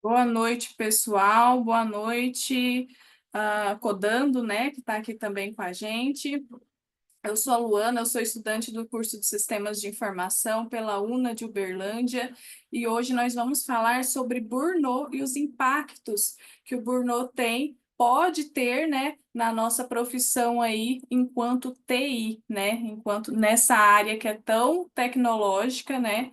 Boa noite, pessoal. Boa noite, Codando, né, que está aqui também com a gente. Eu sou a Luana, eu sou estudante do curso de Sistemas de Informação pela UNA de Uberlândia e hoje nós vamos falar sobre burnout e os impactos que o burnout pode ter, né, na nossa profissão aí enquanto TI, né, enquanto nessa área que é tão tecnológica, né,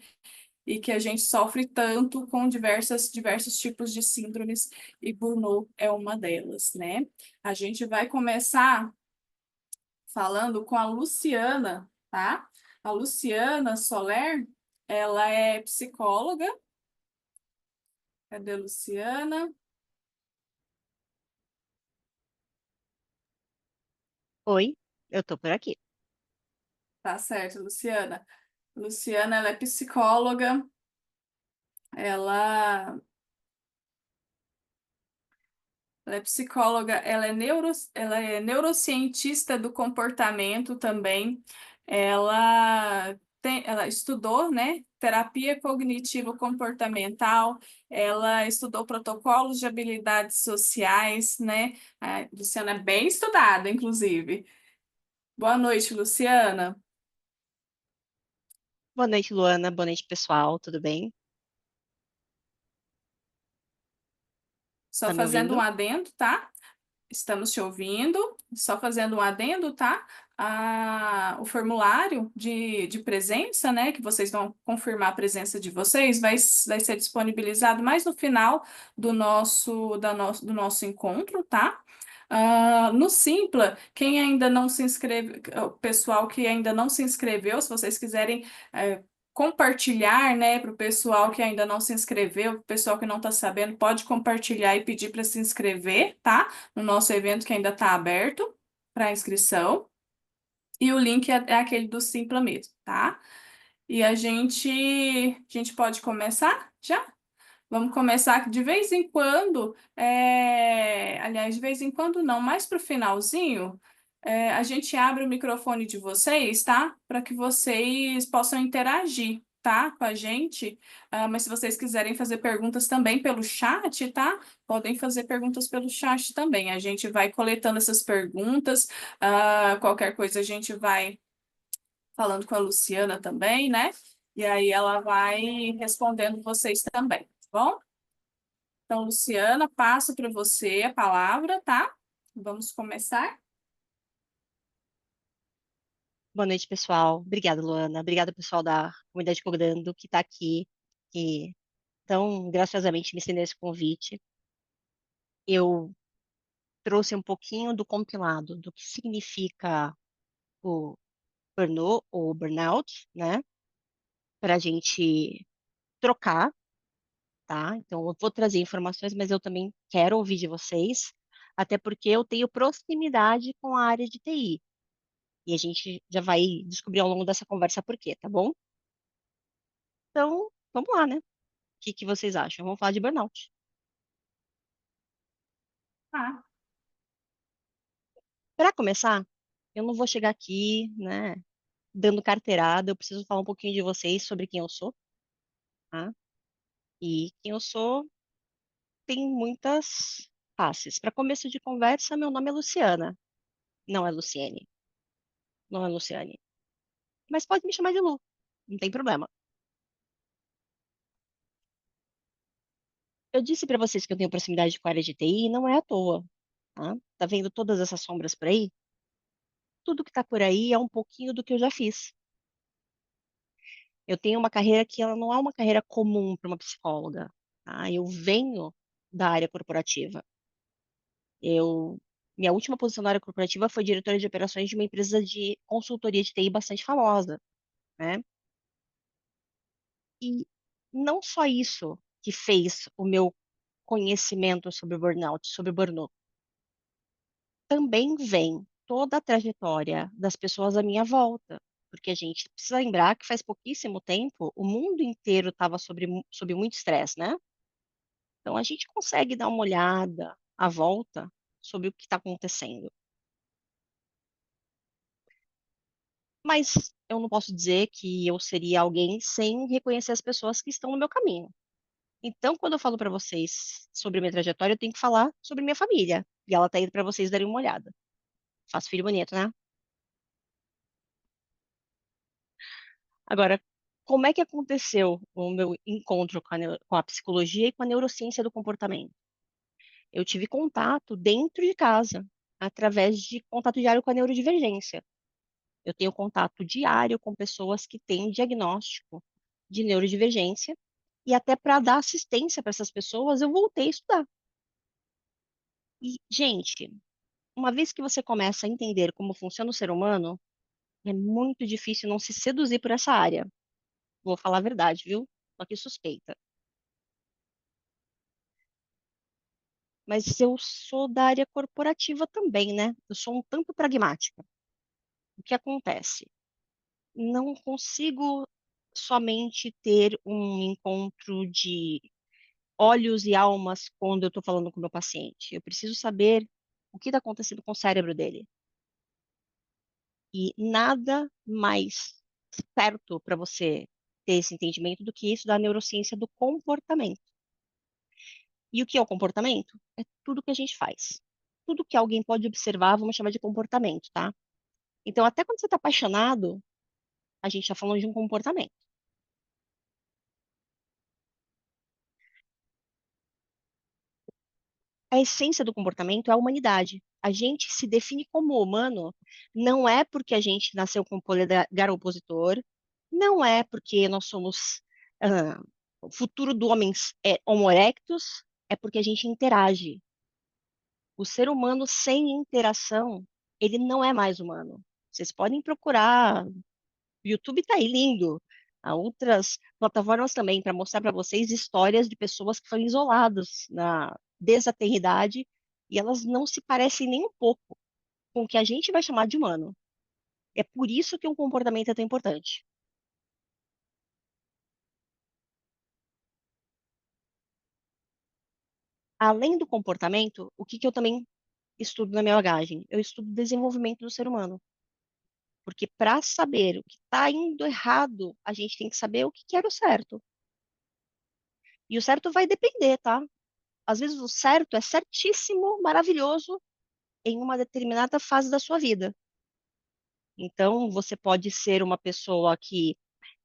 e que a gente sofre tanto com diversos tipos de síndromes, e burnout é uma delas, né? A gente vai começar falando com a Luciana, tá? A Luciana Soler, ela é psicóloga. Cadê a Luciana? Oi, eu tô por aqui. Tá certo, Luciana. Luciana, ela é psicóloga, ela ela é psicóloga, ela é neurocientista do comportamento também. Ela estudou, né, terapia cognitivo-comportamental, ela estudou protocolos de habilidades sociais, né? A Luciana é bem estudada, inclusive. Boa noite, Luciana. Boa noite, Luana. Boa noite, pessoal. Tudo bem? Só Tá me fazendo um ouvindo? adendo, tá? Estamos te ouvindo, só fazendo um adendo, tá? O formulário de presença, né, que vocês vão confirmar a presença de vocês, vai ser disponibilizado mais no final do nosso encontro, tá? No Simpla, quem ainda não se inscreve, o pessoal que ainda não se inscreveu, se vocês quiserem compartilhar, né, para o pessoal que ainda não se inscreveu, o pessoal que não está sabendo, pode compartilhar e pedir para se inscrever, tá? No nosso evento que ainda está aberto para inscrição. E o link é aquele do Simpla mesmo, tá? E a gente pode começar já? Vamos começar de vez em quando, aliás, de vez em quando não, mais para o finalzinho, a gente abre o microfone de vocês, tá? Para que vocês possam interagir, tá? Com a gente. Mas se vocês quiserem fazer perguntas também pelo chat, tá? Podem fazer perguntas pelo chat também. A gente vai coletando essas perguntas, qualquer coisa a gente vai falando com a Luciana também, né? E aí ela vai respondendo vocês também, tá bom? Então, Luciana, passo para você a palavra, tá? Vamos começar? Boa noite, pessoal. Obrigada, Luana. Obrigada, pessoal da comunidade Cogrando que está aqui, que tão graciosamente me estendeu esse convite. Eu trouxe um pouquinho do compilado do que significa o burnout ou burnout, né? Para a gente trocar, tá? Então, eu vou trazer informações, mas eu também quero ouvir de vocês, até porque eu tenho proximidade com a área de TI. E a gente já vai descobrir ao longo dessa conversa por quê, tá bom? Então, vamos lá, né? O que que vocês acham? Vamos falar de burnout. Ah, Para começar, eu não vou chegar aqui, né, dando carteirada, eu preciso falar um pouquinho de vocês sobre quem eu sou, tá? E quem eu sou tem muitas faces. Para começo de conversa, meu nome é Luciana, não é Luciene, não é Luciane. Mas pode me chamar de Lu, não tem problema. Eu disse para vocês que eu tenho proximidade com a área de TI e não é à toa, tá? Tá vendo todas essas sombras por aí? Tudo que está por aí é um pouquinho do que eu já fiz. Eu tenho uma carreira que ela não é uma carreira comum para uma psicóloga, tá? Eu venho da área corporativa. Eu, minha última posição na área corporativa foi diretora de operações de uma empresa de consultoria de TI bastante famosa, né? E não só isso que fez o meu conhecimento sobre burnout, também vem toda a trajetória das pessoas à minha volta. Porque a gente precisa lembrar que faz pouquíssimo tempo o mundo inteiro estava sob muito estresse, né? Então a gente consegue dar uma olhada à volta sobre o que está acontecendo. Mas eu não posso dizer que eu seria alguém sem reconhecer as pessoas que estão no meu caminho. Então, quando eu falo para vocês sobre minha trajetória, eu tenho que falar sobre minha família. E ela tá aí para vocês darem uma olhada. Faço filho bonito, né? Agora, como é que aconteceu o meu encontro com a psicologia e com a neurociência do comportamento? Eu tive contato dentro de casa, através de contato diário com a neurodivergência. Eu tenho contato diário com pessoas que têm diagnóstico de neurodivergência, e até para dar assistência para essas pessoas, eu voltei a estudar. E, gente, uma vez que você começa a entender como funciona o ser humano, é muito difícil não se seduzir por essa área. Vou falar a verdade, viu? Só que suspeita. Mas eu sou da área corporativa também, né? Eu sou um tanto pragmática. O que acontece? Não consigo somente ter um encontro de olhos e almas quando eu estou falando com o meu paciente. Eu preciso saber o que está acontecendo com o cérebro dele. E nada mais certo para você ter esse entendimento do que isso da neurociência do comportamento. E o que é o comportamento? É tudo que a gente faz. Tudo que alguém pode observar, vamos chamar de comportamento, tá? Então, até quando você está apaixonado, a gente está falando de um comportamento. A essência do comportamento é a humanidade. A gente se define como humano não é porque a gente nasceu com polegar opositor, não é porque nós somos o futuro do homem é Homo erectus, é porque a gente interage. O ser humano sem interação, ele não é mais humano. Vocês podem procurar, o YouTube está aí lindo. Há outras plataformas também para mostrar para vocês histórias de pessoas que foram isoladas desde a eternidade e elas não se parecem nem um pouco com o que a gente vai chamar de humano. É por isso que o comportamento é tão importante. Além do comportamento, o que que eu também estudo na minha bagagem? Eu estudo o desenvolvimento do ser humano. Porque para saber o que está indo errado, a gente tem que saber o que que era o certo. E o certo vai depender, tá? Às vezes o certo é certíssimo, maravilhoso em uma determinada fase da sua vida. Então, você pode ser uma pessoa que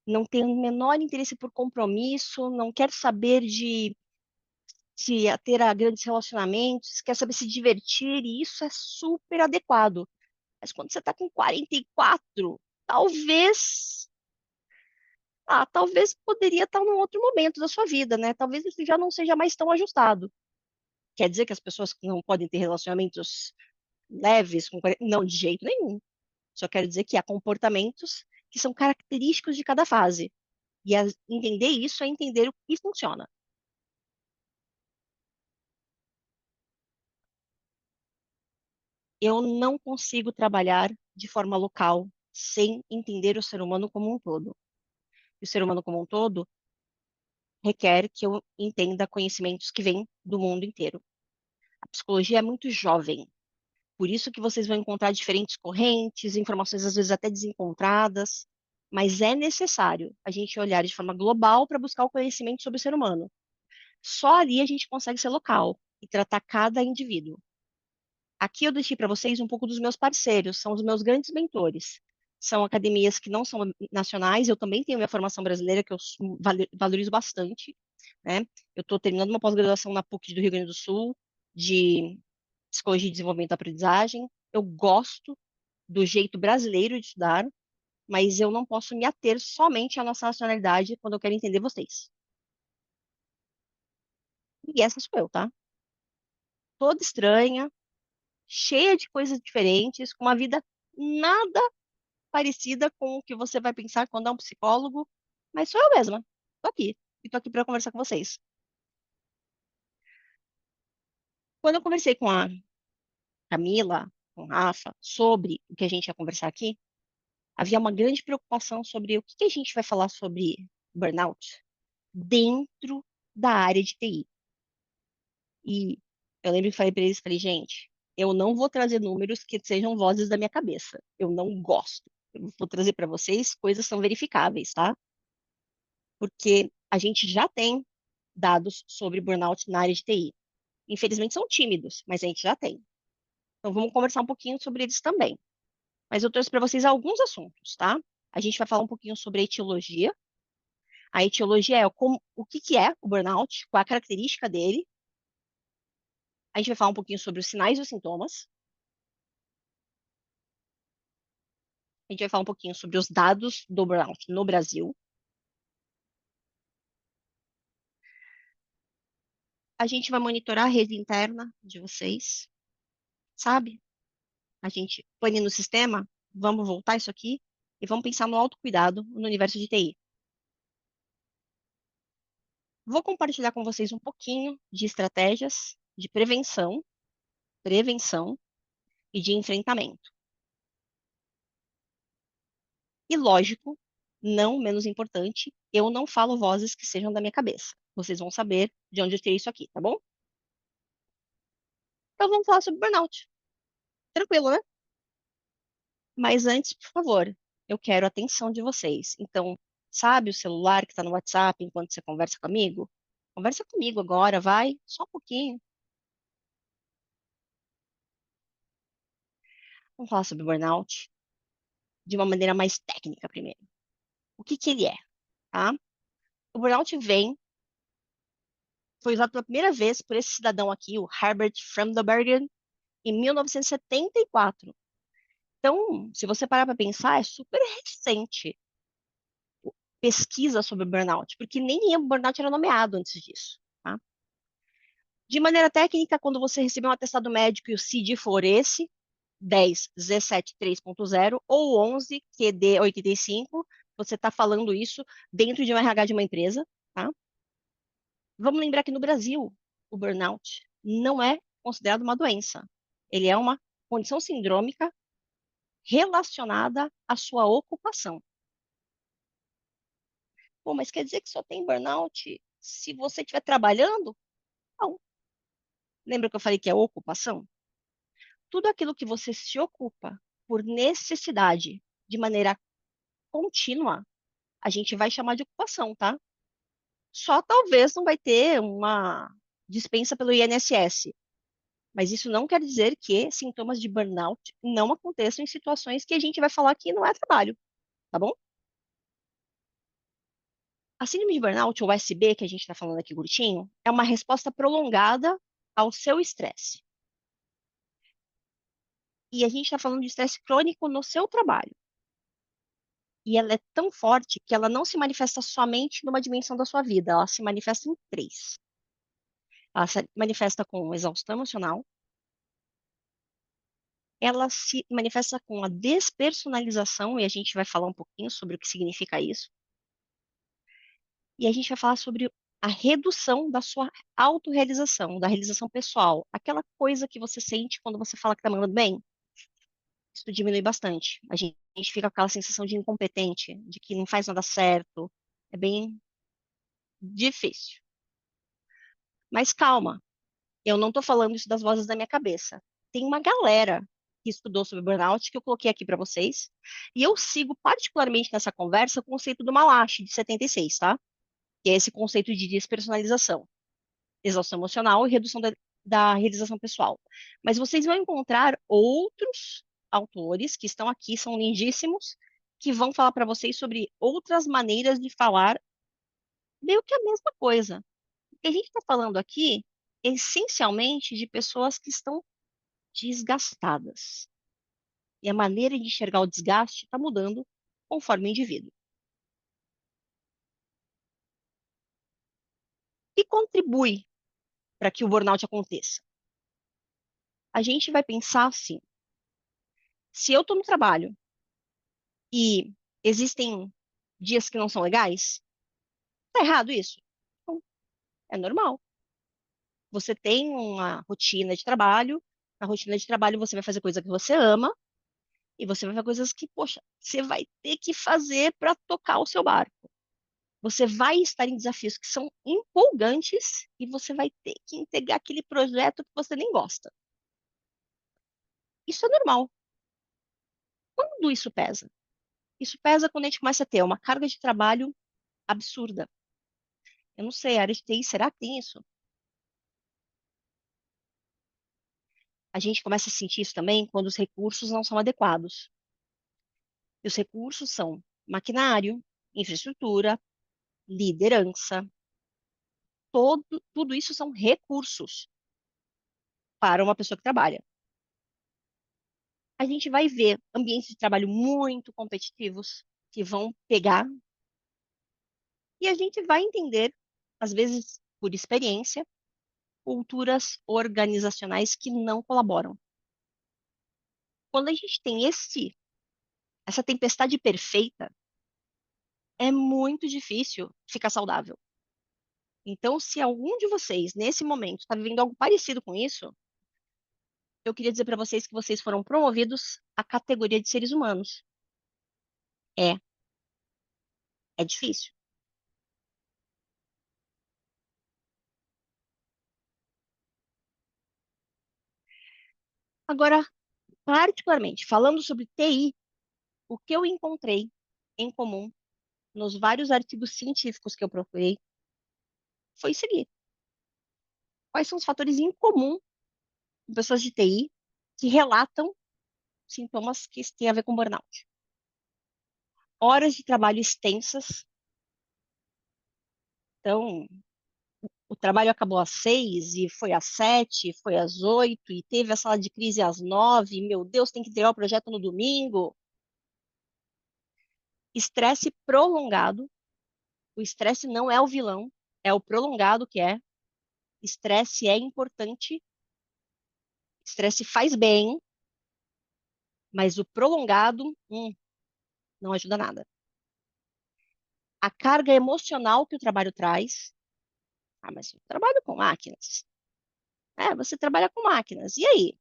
não tem o menor interesse por compromisso, não quer saber de ter grandes relacionamentos, quer saber se divertir, e isso é super adequado. Mas quando você está com 44, talvez, talvez poderia estar num outro momento da sua vida, né? Talvez isso já não seja mais tão ajustado. Quer dizer que as pessoas que não podem ter relacionamentos leves com 40... Não, de jeito nenhum. Só quero dizer que há comportamentos que são característicos de cada fase. E entender isso é entender o que funciona. Eu não consigo trabalhar de forma local sem entender o ser humano como um todo. E o ser humano como um todo requer que eu entenda conhecimentos que vêm do mundo inteiro. A psicologia é muito jovem, por isso que vocês vão encontrar diferentes correntes, informações às vezes até desencontradas, mas é necessário a gente olhar de forma global para buscar o conhecimento sobre o ser humano. Só ali a gente consegue ser local e tratar cada indivíduo. Aqui eu deixei para vocês um pouco dos meus parceiros, são os meus grandes mentores. São academias que não são nacionais, eu também tenho minha formação brasileira, que eu valorizo bastante, né? Eu estou terminando uma pós-graduação na PUC do Rio Grande do Sul, de Psicologia e Desenvolvimento da Aprendizagem. Eu gosto do jeito brasileiro de estudar, mas eu não posso me ater somente à nossa nacionalidade quando eu quero entender vocês. E essa sou eu, tá? Toda estranha, cheia de coisas diferentes, com uma vida nada parecida com o que você vai pensar quando é um psicólogo, mas sou eu mesma. Tô aqui. E tô aqui para conversar com vocês. Quando eu conversei com a Camila, com o Rafa, sobre o que a gente ia conversar aqui, havia uma grande preocupação sobre o que que a gente vai falar sobre burnout dentro da área de TI. E eu lembro que falei para eles, falei, gente, eu não vou trazer números que sejam vozes da minha cabeça. Eu não gosto. Eu vou trazer para vocês coisas que são verificáveis, tá? Porque a gente já tem dados sobre burnout na área de TI. Infelizmente são tímidos, mas a gente já tem. Então vamos conversar um pouquinho sobre eles também. Mas eu trouxe para vocês alguns assuntos, tá? A gente vai falar um pouquinho sobre a etiologia. A etiologia é o que que é o burnout, qual a característica dele. A gente vai falar um pouquinho sobre os sinais e os sintomas. A gente vai falar um pouquinho sobre os dados do burnout no Brasil. A gente vai monitorar a rede interna de vocês, sabe? A gente põe no sistema, vamos voltar isso aqui e vamos pensar no autocuidado no universo de TI. Vou compartilhar com vocês um pouquinho de estratégias de prevenção e de enfrentamento. E lógico, não menos importante, eu não falo vozes que sejam da minha cabeça. Vocês vão saber de onde eu tirei isso aqui, tá bom? Então vamos falar sobre burnout. Tranquilo, né? Mas antes, por favor, eu quero a atenção de vocês. Então, sabe o celular que está no WhatsApp enquanto você conversa comigo? Conversa comigo agora, vai, só um pouquinho. Vamos falar sobre burnout de uma maneira mais técnica primeiro. O que que ele é, tá? O burnout foi usado pela primeira vez por esse cidadão aqui, o Herbert Freudenberger, em 1974. Então, se você parar para pensar, é super recente pesquisa sobre burnout, porque nem o burnout era nomeado antes disso, tá? De maneira técnica, quando você receber um atestado médico e o CID for esse, 10 Z7 3.0 ou 11 QD 85, você está falando isso dentro de um RH de uma empresa, tá? Vamos lembrar que no Brasil, o burnout não é considerado uma doença. Ele é uma condição sindrômica relacionada à sua ocupação. Pô, mas quer dizer que só tem burnout se você estiver trabalhando? Não. Lembra que eu falei que é ocupação? Tudo aquilo que você se ocupa por necessidade de maneira contínua, a gente vai chamar de ocupação, tá? Só talvez não vai ter uma dispensa pelo INSS, mas isso não quer dizer que sintomas de burnout não aconteçam em situações que a gente vai falar que não é trabalho, tá bom? A síndrome de burnout, ou SB, que a gente está falando aqui curtinho, é uma resposta prolongada ao seu estresse. E a gente está falando de estresse crônico no seu trabalho. E ela é tão forte que ela não se manifesta somente numa dimensão da sua vida, ela se manifesta em três. Ela se manifesta com exaustão emocional, ela se manifesta com a despersonalização, e a gente vai falar um pouquinho sobre o que significa isso. E a gente vai falar sobre a redução da sua autorrealização, da realização pessoal, aquela coisa que você sente quando você fala que está mandando bem. Isso diminui bastante. A gente fica com aquela sensação de incompetente, de que não faz nada certo. É bem difícil. Mas calma, eu não estou falando isso das vozes da minha cabeça. Tem uma galera que estudou sobre burnout que eu coloquei aqui para vocês. E eu sigo particularmente nessa conversa o conceito do Malachi, de 76, tá? Que é esse conceito de despersonalização, exaustão emocional e redução da realização pessoal. Mas vocês vão encontrar outros autores que estão aqui, são lindíssimos, que vão falar para vocês sobre outras maneiras de falar meio que a mesma coisa. O que a gente está falando aqui é essencialmente de pessoas que estão desgastadas. E a maneira de enxergar o desgaste está mudando conforme o indivíduo. E contribui para que o burnout aconteça. A gente vai pensar assim: se eu estou no trabalho e existem dias que não são legais, tá errado isso? Não, é normal. Você tem uma rotina de trabalho, na rotina de trabalho você vai fazer coisa que você ama e você vai fazer coisas que, poxa, você vai ter que fazer para tocar o seu barco. Você vai estar em desafios que são empolgantes e você vai ter que entregar aquele projeto que você nem gosta. Isso é normal. Quando isso pesa? Isso pesa quando a gente começa a ter uma carga de trabalho absurda. Eu não sei, a área de TI, será que tem isso? A gente começa a sentir isso também quando os recursos não são adequados. E os recursos são maquinário, infraestrutura, liderança, tudo isso são recursos para uma pessoa que trabalha. A gente vai ver ambientes de trabalho muito competitivos que vão pegar e a gente vai entender, às vezes por experiência, culturas organizacionais que não colaboram. Quando a gente tem essa tempestade perfeita, é muito difícil ficar saudável. Então, se algum de vocês, nesse momento, está vivendo algo parecido com isso, eu queria dizer para vocês que vocês foram promovidos à categoria de seres humanos. É, é difícil. Agora, particularmente, falando sobre TI, o que eu encontrei em comum nos vários artigos científicos que eu procurei foi seguir. Quais são os fatores em comum de pessoas de TI que relatam sintomas que têm a ver com burnout? Horas de trabalho extensas. Então, o trabalho acabou às 6 e foi às 7, foi às 8 e teve a sala de crise às 9. Meu Deus, tem que entregar o projeto no domingo. Estresse prolongado. O estresse não é o vilão, é o prolongado que é. Estresse é importante, estresse faz bem, mas o prolongado, não ajuda nada. A carga emocional que o trabalho traz. Ah, mas eu trabalho com máquinas. É, você trabalha com máquinas. E aí?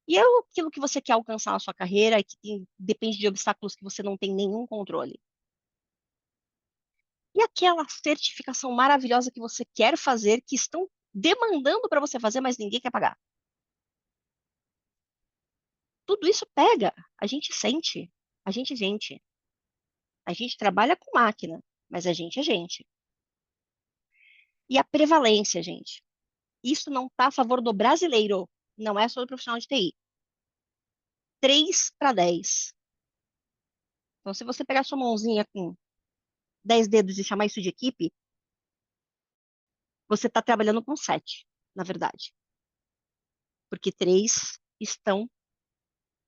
E é aquilo que você quer alcançar na sua carreira e que depende de obstáculos que você não tem nenhum controle. E aquela certificação maravilhosa que você quer fazer, que estão demandando para você fazer, mas ninguém quer pagar. Tudo isso pega, a gente sente, a gente é gente. A gente trabalha com máquina, mas a gente é gente. E a prevalência, gente. Isso não está a favor do brasileiro, não é só do profissional de TI. 3 para 10. Então, se você pegar sua mãozinha com 10 dedos e chamar isso de equipe, você está trabalhando com 7, na verdade. Porque 3 estão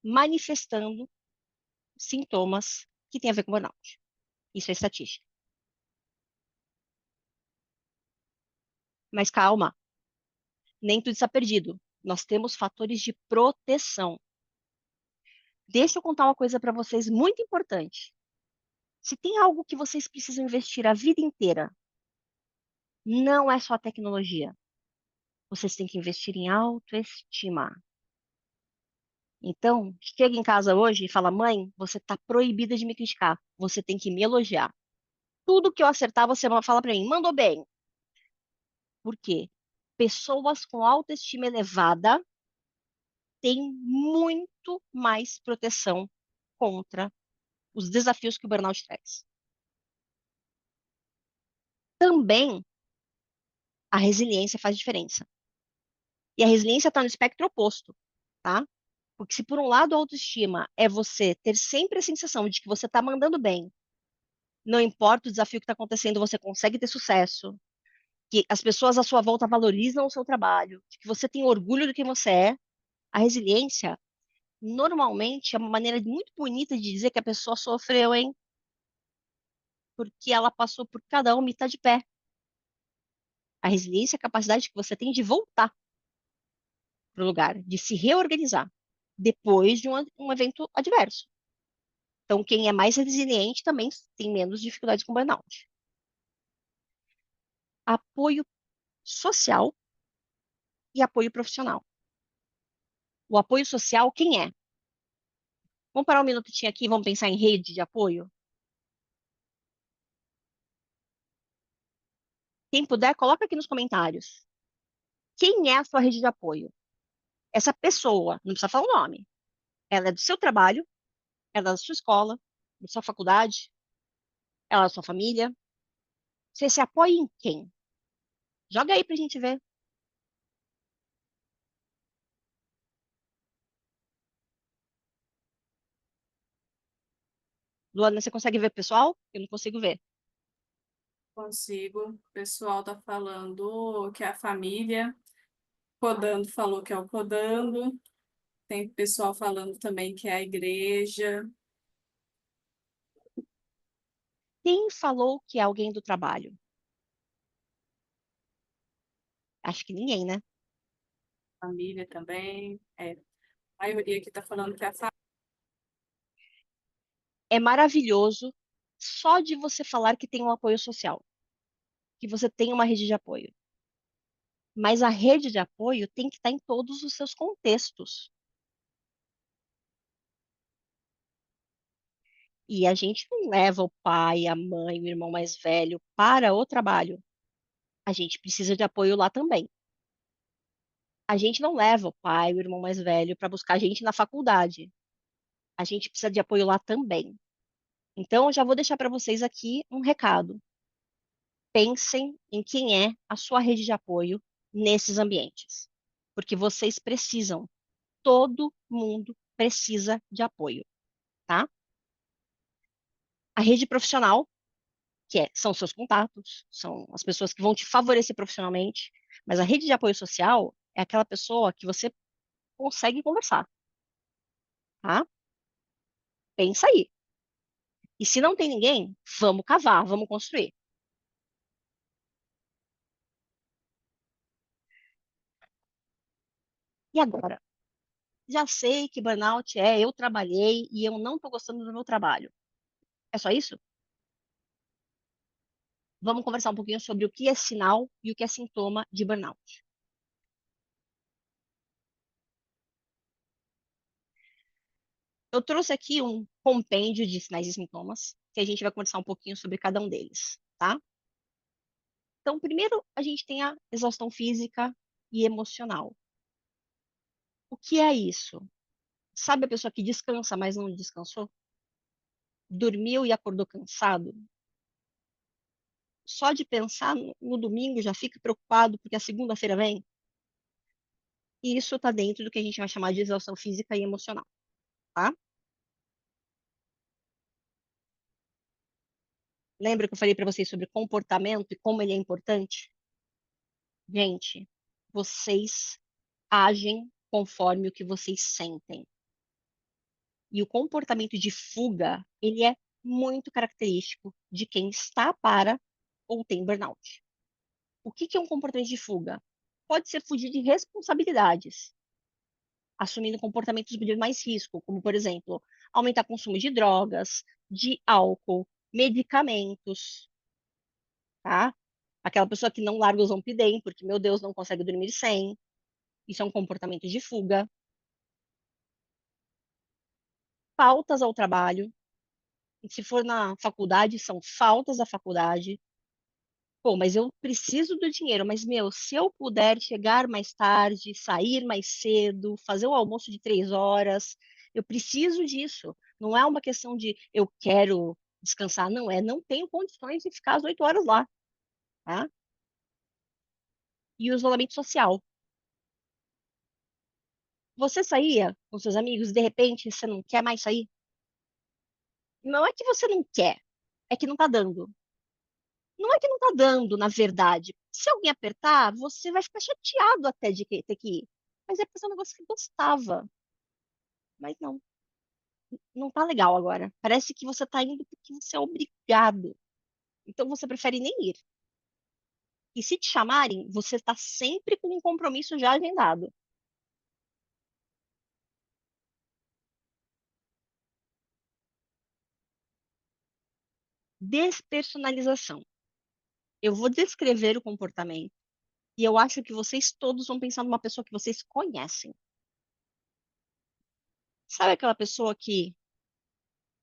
manifestando sintomas que têm a ver com burnout. Isso é estatística. Mas calma, nem tudo está perdido. Nós temos fatores de proteção. Deixa eu contar uma coisa para vocês muito importante. Se tem algo que vocês precisam investir a vida inteira, não é só tecnologia. Vocês têm que investir em autoestima. Então, chega em casa hoje e fala: mãe, você está proibida de me criticar. Você tem que me elogiar. Tudo que eu acertar, você fala para mim, mandou bem. Por quê? Pessoas com autoestima elevada têm muito mais proteção contra os desafios que o burnout traz. Também a resiliência faz diferença. E a resiliência está no espectro oposto, tá? Porque se por um lado a autoestima é você ter sempre a sensação de que você está mandando bem, não importa o desafio que está acontecendo, você consegue ter sucesso, que as pessoas à sua volta valorizam o seu trabalho, de que você tem orgulho do que você é, a resiliência normalmente é uma maneira muito bonita de dizer que a pessoa sofreu, hein? Porque ela passou por cada uma e está de pé. A resiliência é a capacidade que você tem de voltar para o lugar, de se reorganizar depois de um evento adverso. Então, quem é mais resiliente também tem menos dificuldades com burnout. Apoio social e apoio profissional. O apoio social, quem é? Vamos parar um minutinho aqui e vamos pensar em rede de apoio? Quem puder, coloca aqui nos comentários. Quem é a sua rede de apoio? Essa pessoa, não precisa falar o nome. Ela é do seu trabalho, ela é da sua escola, da sua faculdade, ela é da sua família. Você se apoia em quem? Joga aí pra gente ver. Luana, você consegue ver pessoal? Eu não consigo ver. Consigo. O pessoal tá falando que é a família. Codando falou que é o Codando. Tem pessoal falando também que é a igreja. Quem falou que é alguém do trabalho? Acho que ninguém, né? Família também. É, a maioria aqui tá falando que é a família. É maravilhoso só de você falar que tem um apoio social, que você tem uma rede de apoio. Mas a rede de apoio tem que estar em todos os seus contextos. E a gente não leva o pai, a mãe, o irmão mais velho para o trabalho. A gente precisa de apoio lá também. A gente não leva o pai, o irmão mais velho para buscar a gente na faculdade. A gente precisa de apoio lá também. Então, eu já vou deixar para vocês aqui um recado. Pensem em quem é a sua rede de apoio nesses ambientes, porque vocês precisam, todo mundo precisa de apoio, tá? A rede profissional, são seus contatos, são as pessoas que vão te favorecer profissionalmente, mas a rede de apoio social é aquela pessoa que você consegue conversar, tá? Pensa aí. E se não tem ninguém, vamos cavar, vamos construir. E agora? Já sei que burnout é eu trabalhei e eu não estou gostando do meu trabalho. É só isso? Vamos conversar um pouquinho sobre o que é sinal e o que é sintoma de burnout. Eu trouxe aqui um compêndio de sinais e sintomas, que a gente vai conversar um pouquinho sobre cada um deles, tá? Então, primeiro, a gente tem a exaustão física e emocional. O que é isso? Sabe a pessoa que descansa, mas não descansou? Dormiu e acordou cansado? Só de pensar no domingo já fica preocupado porque a segunda-feira vem? E isso está dentro do que a gente vai chamar de exaustão física e emocional, tá? Lembra que eu falei para vocês sobre comportamento e como ele é importante? Gente, vocês agem conforme o que vocês sentem. E o comportamento de fuga, ele é muito característico de quem está para ou tem burnout. O que que é um comportamento de fuga? Pode ser fugir de responsabilidades, assumindo comportamentos de mais risco, como, por exemplo, aumentar o consumo de drogas, de álcool, medicamentos, tá? Aquela pessoa que não larga o Zolpidem, porque, meu Deus, não consegue dormir sem. Isso é um comportamento de fuga. Faltas ao trabalho. E se for na faculdade, são faltas à faculdade. Pô, mas eu preciso do dinheiro. Mas, meu, se eu puder chegar mais tarde, sair mais cedo, fazer o almoço de 3 horas, eu preciso disso. Não é uma questão de eu quero descansar, não é. Não tenho condições de ficar as 8 horas lá, tá? E o isolamento social. Você saía com seus amigos, de repente você não quer mais sair? Não é que você não quer, é que não tá dando. Não é que não tá dando, na verdade. Se alguém apertar, você vai ficar chateado até de ter que ir. Mas é porque é um negócio que gostava. Mas não, não tá legal agora. Parece que você tá indo porque você é obrigado. Então você prefere nem ir. E se te chamarem, você tá sempre com um compromisso já agendado. Despersonalização. Eu vou descrever o comportamento e eu acho que vocês todos vão pensar numa pessoa que vocês conhecem. Sabe aquela pessoa que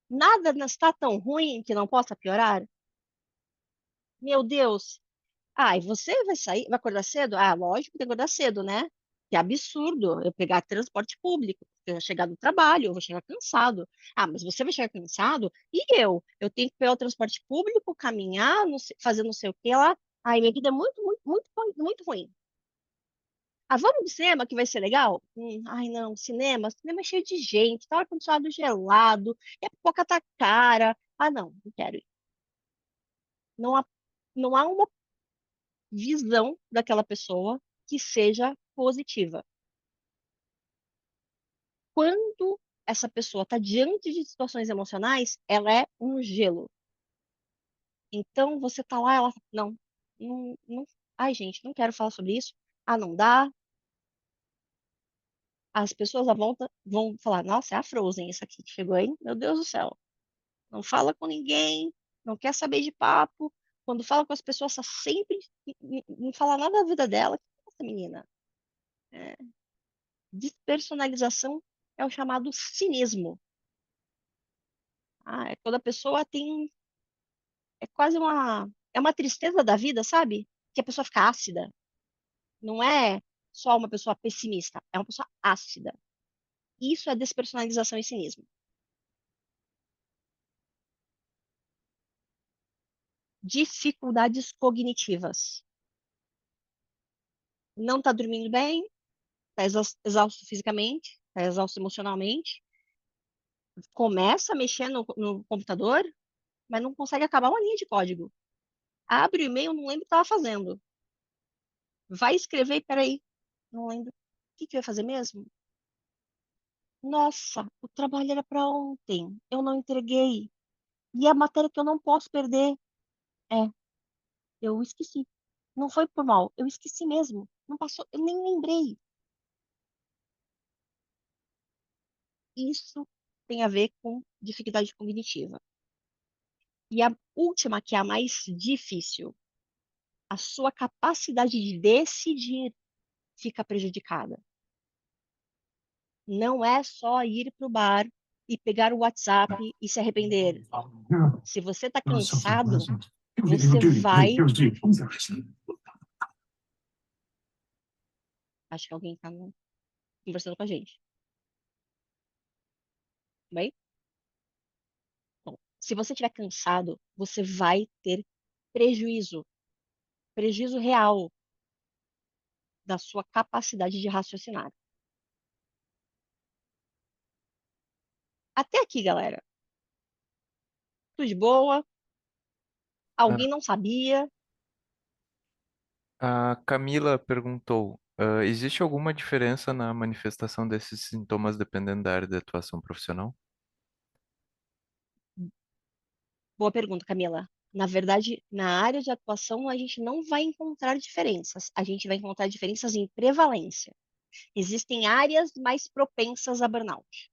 nada não está tão ruim que não possa piorar? Meu Deus. Ah, e você vai sair, vai acordar cedo? Ah, lógico que tem que acordar cedo, né? Que absurdo eu pegar transporte público. Eu vou chegar do trabalho, eu vou chegar cansado. Ah, mas você vai chegar cansado? E eu? Eu tenho que pegar o transporte público, caminhar, fazer não sei o que lá. Ai, minha vida é muito, muito, muito, muito ruim. Ah, vamos no cinema que vai ser legal? Ai, não, cinema é cheio de gente, tá o ar-condicionado gelado, e a pipoca tá cara. Ah, não quero ir. Não há, não há uma visão daquela pessoa que seja positiva. Quando essa pessoa está diante de situações emocionais, ela é um gelo. Então você tá lá, ela, não, ai gente, não quero falar sobre isso. Ah, não dá. As pessoas à volta vão falar, nossa, é a Frozen isso aqui que chegou aí. Meu Deus do céu. Não fala com ninguém, não quer saber de papo. Quando fala com as pessoas, tá sempre não fala nada da vida dela. Que é essa menina? É, despersonalização é o chamado cinismo. Ah, é quando a pessoa tem, é quase é uma tristeza da vida, sabe? Que a pessoa fica ácida. Não é só uma pessoa pessimista, é uma pessoa ácida. Isso é despersonalização e cinismo. Dificuldades cognitivas. Não está dormindo bem, está exausto fisicamente, está exausto emocionalmente. Começa a mexer no computador, mas não consegue acabar uma linha de código. Abre o e-mail, não lembro o que estava fazendo. Vai escrever e peraí, não lembro. O que eu ia fazer mesmo? Nossa, o trabalho era para ontem. Eu não entreguei. E a matéria que eu não posso perder. É, eu esqueci. Não foi por mal, eu esqueci mesmo. Não passou, eu nem lembrei. Isso tem a ver com dificuldade cognitiva. E a última, que é a mais difícil, a sua capacidade de decidir fica prejudicada. Não é só ir para o bar e pegar o WhatsApp e se arrepender. Se você está cansado, você vai. Acho que alguém está conversando com a gente. Bem? Bom, se você estiver cansado, você vai ter prejuízo, prejuízo real da sua capacidade de raciocinar. Até aqui, galera. Tudo de boa. Ah, Alguém não sabia. A Camila perguntou: existe alguma diferença na manifestação desses sintomas dependendo da área de atuação profissional? Boa pergunta, Camila. Na verdade, na área de atuação, a gente não vai encontrar diferenças. A gente vai encontrar diferenças em prevalência. Existem áreas mais propensas a burnout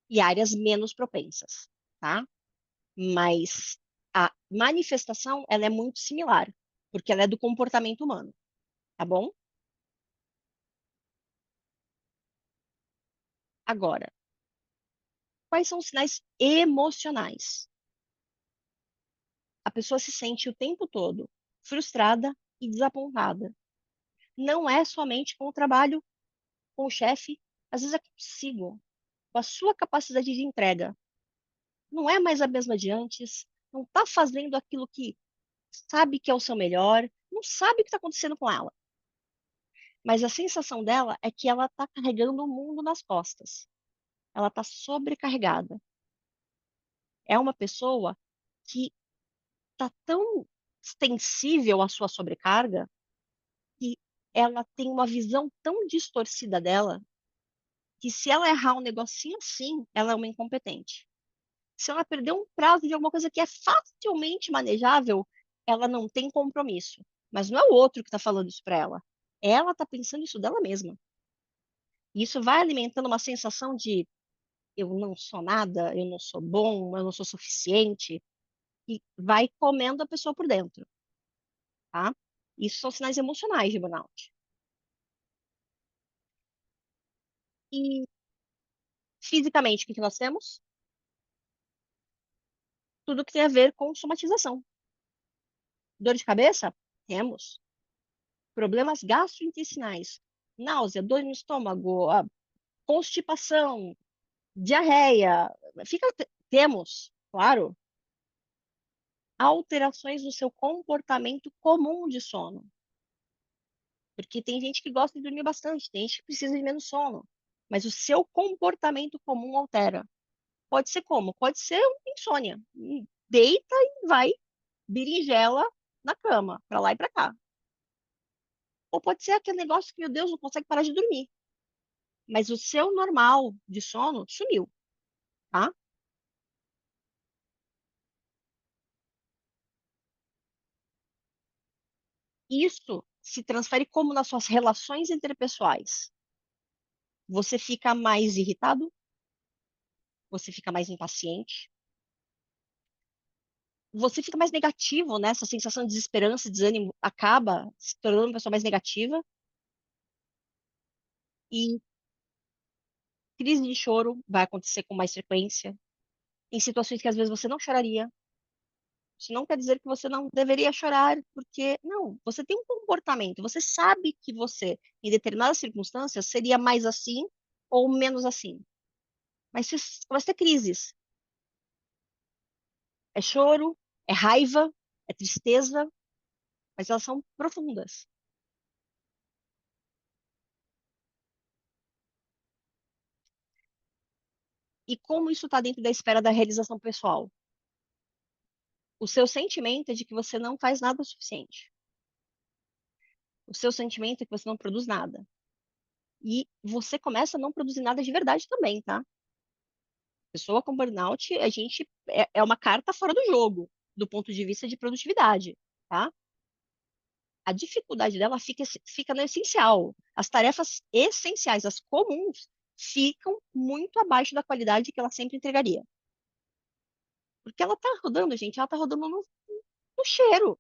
e áreas menos propensas, tá? Mas a manifestação, ela é muito similar, porque ela é do comportamento humano, tá bom? Agora, quais são os sinais emocionais? A pessoa se sente o tempo todo frustrada e desapontada. Não é somente com o trabalho, com o chefe, às vezes é consigo, com a sua capacidade de entrega. Não é mais a mesma de antes, não está fazendo aquilo que sabe que é o seu melhor, não sabe o que está acontecendo com ela. Mas a sensação dela é que ela está carregando o mundo nas costas. Ela está sobrecarregada. É uma pessoa que está tão sensível à sua sobrecarga que ela tem uma visão tão distorcida dela que se ela errar um negocinho assim, ela é uma incompetente. Se ela perder um prazo de alguma coisa que é facilmente manejável, ela não tem compromisso. Mas não é o outro que está falando isso para ela. Ela está pensando isso dela mesma. E isso vai alimentando uma sensação de eu não sou nada, eu não sou bom, eu não sou suficiente, e vai comendo a pessoa por dentro, tá? Isso são sinais emocionais de burnout. E fisicamente, o que que nós temos? Tudo que tem a ver com somatização. Dor de cabeça? Temos. Problemas gastrointestinais, náusea, dor no estômago, constipação, diarreia, temos, claro, alterações no seu comportamento comum de sono. Porque tem gente que gosta de dormir bastante, tem gente que precisa de menos sono. Mas o seu comportamento comum altera. Pode ser como? Pode ser uma insônia. Deita e vai berinjela na cama, pra lá e pra cá. Ou pode ser aquele negócio que, meu Deus, não consegue parar de dormir. Mas o seu normal de sono sumiu, tá? Isso se transfere como nas suas relações interpessoais. Você fica mais irritado, você fica mais impaciente, você fica mais negativo, né? Essa sensação de desesperança, desânimo acaba se tornando uma pessoa mais negativa. E crise de choro vai acontecer com mais frequência, em situações que às vezes você não choraria. Isso não quer dizer que você não deveria chorar, porque não, você tem um comportamento, você sabe que você, em determinadas circunstâncias, seria mais assim ou menos assim. Mas você começa a ter crises. É choro, é raiva, é tristeza, mas elas são profundas. E como isso está dentro da esfera da realização pessoal? O seu sentimento é de que você não faz nada o suficiente. O seu sentimento é que você não produz nada. E você começa a não produzir nada de verdade também, tá? Pessoa com burnout, a gente é uma carta fora do jogo, do ponto de vista de produtividade, tá? A dificuldade dela fica no essencial. As tarefas essenciais, as comuns, ficam muito abaixo da qualidade que ela sempre entregaria. Porque ela tá rodando, gente, ela tá rodando no cheiro.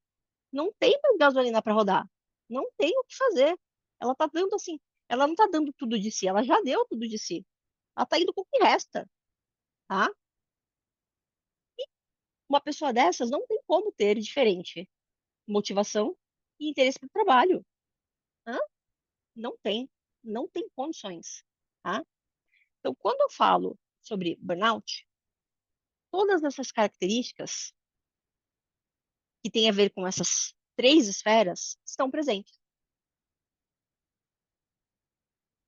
Não tem mais gasolina para rodar. Não tem o que fazer. Ela tá dando assim, ela não tá dando tudo de si, ela já deu tudo de si. Ela tá indo com o que resta, tá? Uma pessoa dessas não tem como ter diferente motivação e interesse para o trabalho. Hã? Não tem, não tem condições, tá? Então, quando eu falo sobre burnout, todas essas características que têm a ver com essas três esferas estão presentes.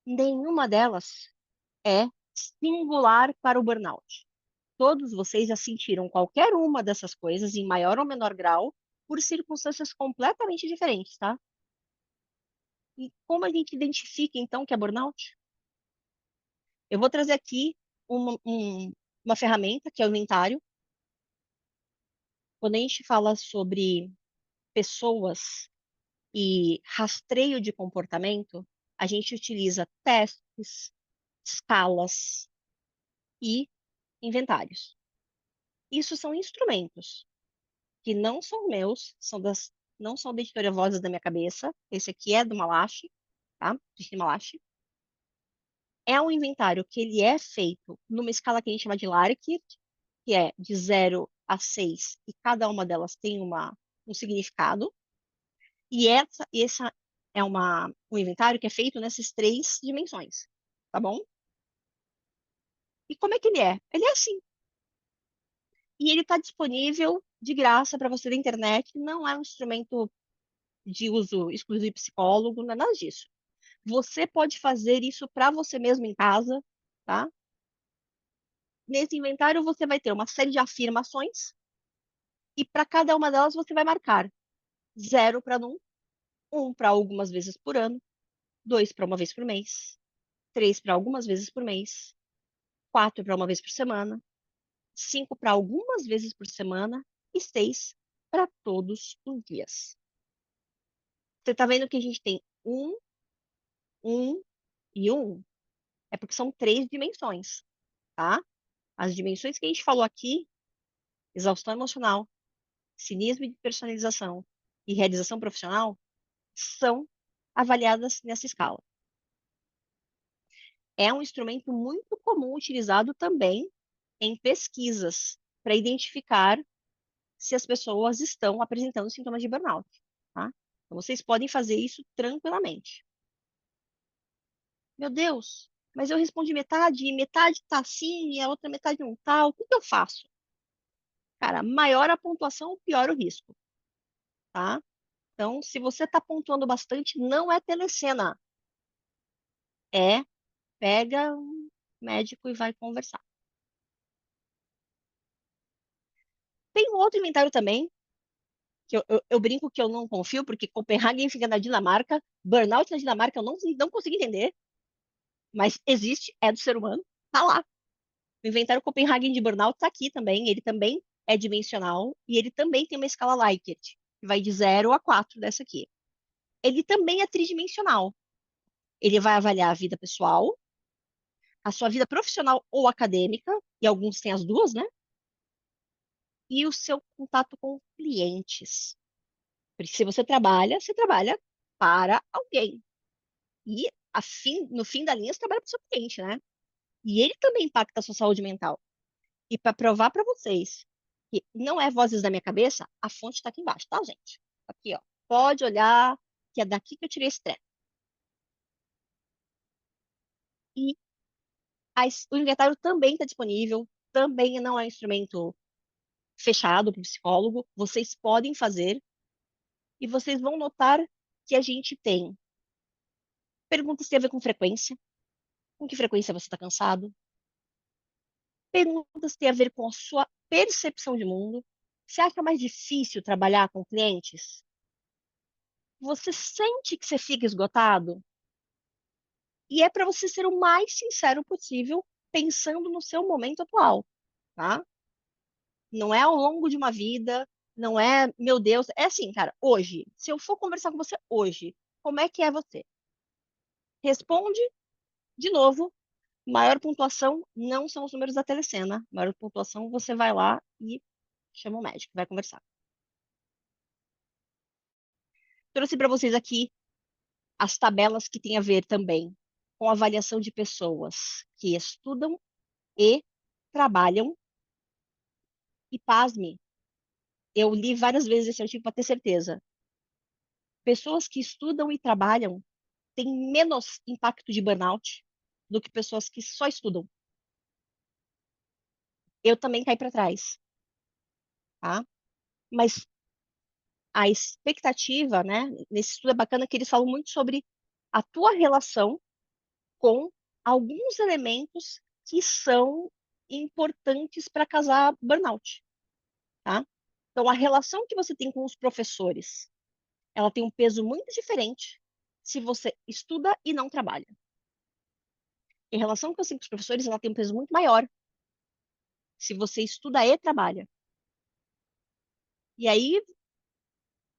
Nenhuma delas é singular para o burnout. Todos vocês já sentiram qualquer uma dessas coisas em maior ou menor grau por circunstâncias completamente diferentes, tá? E como a gente identifica, então, que é burnout? Eu vou trazer aqui uma ferramenta, que é o inventário. Quando a gente fala sobre pessoas e rastreio de comportamento, a gente utiliza testes, escalas e inventários. Isso são instrumentos que não são meus, não são da editora Vozes da minha cabeça. Esse aqui é do Malachi, tá? Christine Malachi. É um inventário que ele é feito numa escala que a gente chama de Larikit, que é de 0 a 6, e cada uma delas tem um significado. E essa é um inventário que é feito nessas três dimensões, tá bom? E como é que ele é? Ele é assim. E ele está disponível de graça para você na internet. Não é um instrumento de uso exclusivo de psicólogo, não é nada disso. Você pode fazer isso para você mesmo em casa, tá? Nesse inventário você vai ter uma série de afirmações e para cada uma delas você vai marcar 0 para não, 1 para algumas vezes por ano, 2 para uma vez por mês, 3 para algumas vezes por mês, 4 para uma vez por semana, 5 para algumas vezes por semana e 6 para todos os dias. Você está vendo que a gente tem 1, 1 e 1? É porque são três dimensões, tá? As dimensões que a gente falou aqui, exaustão emocional, cinismo de personalização e realização profissional, são avaliadas nessa escala. É um instrumento muito comum utilizado também em pesquisas para identificar se as pessoas estão apresentando sintomas de burnout, tá? Então, vocês podem fazer isso tranquilamente. Meu Deus, mas eu respondi metade, e metade tá assim, e a outra metade não tá. O que que eu faço? Cara, maior a pontuação, pior o risco, tá? Então, se você tá pontuando bastante, não é telecena. É, pega um médico e vai conversar. Tem um outro inventário também, que eu brinco que eu não confio, porque Copenhagen fica na Dinamarca, burnout na Dinamarca eu não consigo entender, mas existe, é do ser humano, tá lá. O inventário Copenhagen de burnout tá aqui também, ele também é dimensional, e ele também tem uma escala Likert, que vai de 0 a 4 dessa aqui. Ele também é tridimensional. Ele vai avaliar a vida pessoal, a sua vida profissional ou acadêmica, e alguns têm as duas, né? E o seu contato com clientes. Porque se você trabalha para alguém. E no fim da linha, você trabalha para o seu cliente, né? E ele também impacta a sua saúde mental. E para provar para vocês que não é vozes da minha cabeça, a fonte está aqui embaixo, tá, gente? Aqui, ó. Pode olhar, que é daqui que eu tirei esse treco. E o inventário também está disponível, também não é um instrumento fechado para o psicólogo. Vocês podem fazer e vocês vão notar que a gente tem perguntas que têm a ver com frequência, com que frequência você está cansado, perguntas que têm a ver com a sua percepção de mundo. Você acha mais difícil trabalhar com clientes? Você sente que você fica esgotado? E é para você ser o mais sincero possível, pensando no seu momento atual, tá? Não é ao longo de uma vida, não é, meu Deus, é assim, cara, hoje, se eu for conversar com você hoje, como é você? Responde de novo. Maior pontuação não são os números da telecena. Maior pontuação, você vai lá e chama o médico, vai conversar. Trouxe para vocês aqui as tabelas que têm a ver também com avaliação de pessoas que estudam e trabalham. E pasme, eu li várias vezes esse artigo para ter certeza. Pessoas que estudam e trabalham têm menos impacto de burnout do que pessoas que só estudam. Eu também caí para trás, tá? Mas a expectativa, né, nesse estudo é bacana que eles falam muito sobre a tua relação com alguns elementos que são importantes para causar burnout, tá? Então, a relação que você tem com os professores, ela tem um peso muito diferente se você estuda e não trabalha. Em relação com os professores, ela tem um peso muito maior se você estuda e trabalha. E aí,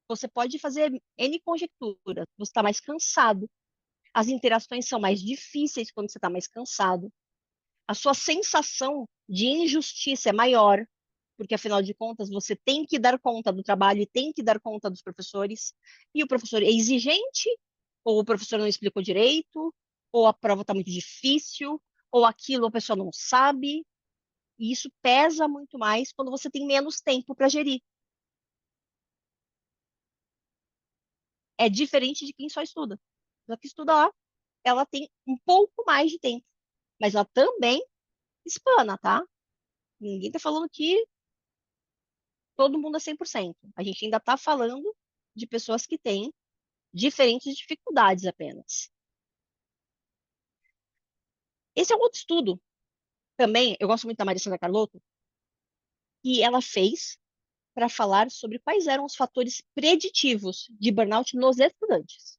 você pode fazer N conjecturas. Você está mais cansado, as interações são mais difíceis quando você está mais cansado, a sua sensação de injustiça é maior, porque afinal de contas você tem que dar conta do trabalho e tem que dar conta dos professores, e o professor é exigente, ou o professor não explicou direito, ou a prova está muito difícil, ou aquilo a pessoa não sabe, e isso pesa muito mais quando você tem menos tempo para gerir. É diferente de quem só estuda. Só que estuda lá, ela tem um pouco mais de tempo, mas ela também espana, tá? Ninguém tá falando que todo mundo é 100%. A gente ainda tá falando de pessoas que têm diferentes dificuldades apenas. Esse é um outro estudo também, eu gosto muito da Marissa Carlotto, que ela fez para falar sobre quais eram os fatores preditivos de burnout nos estudantes.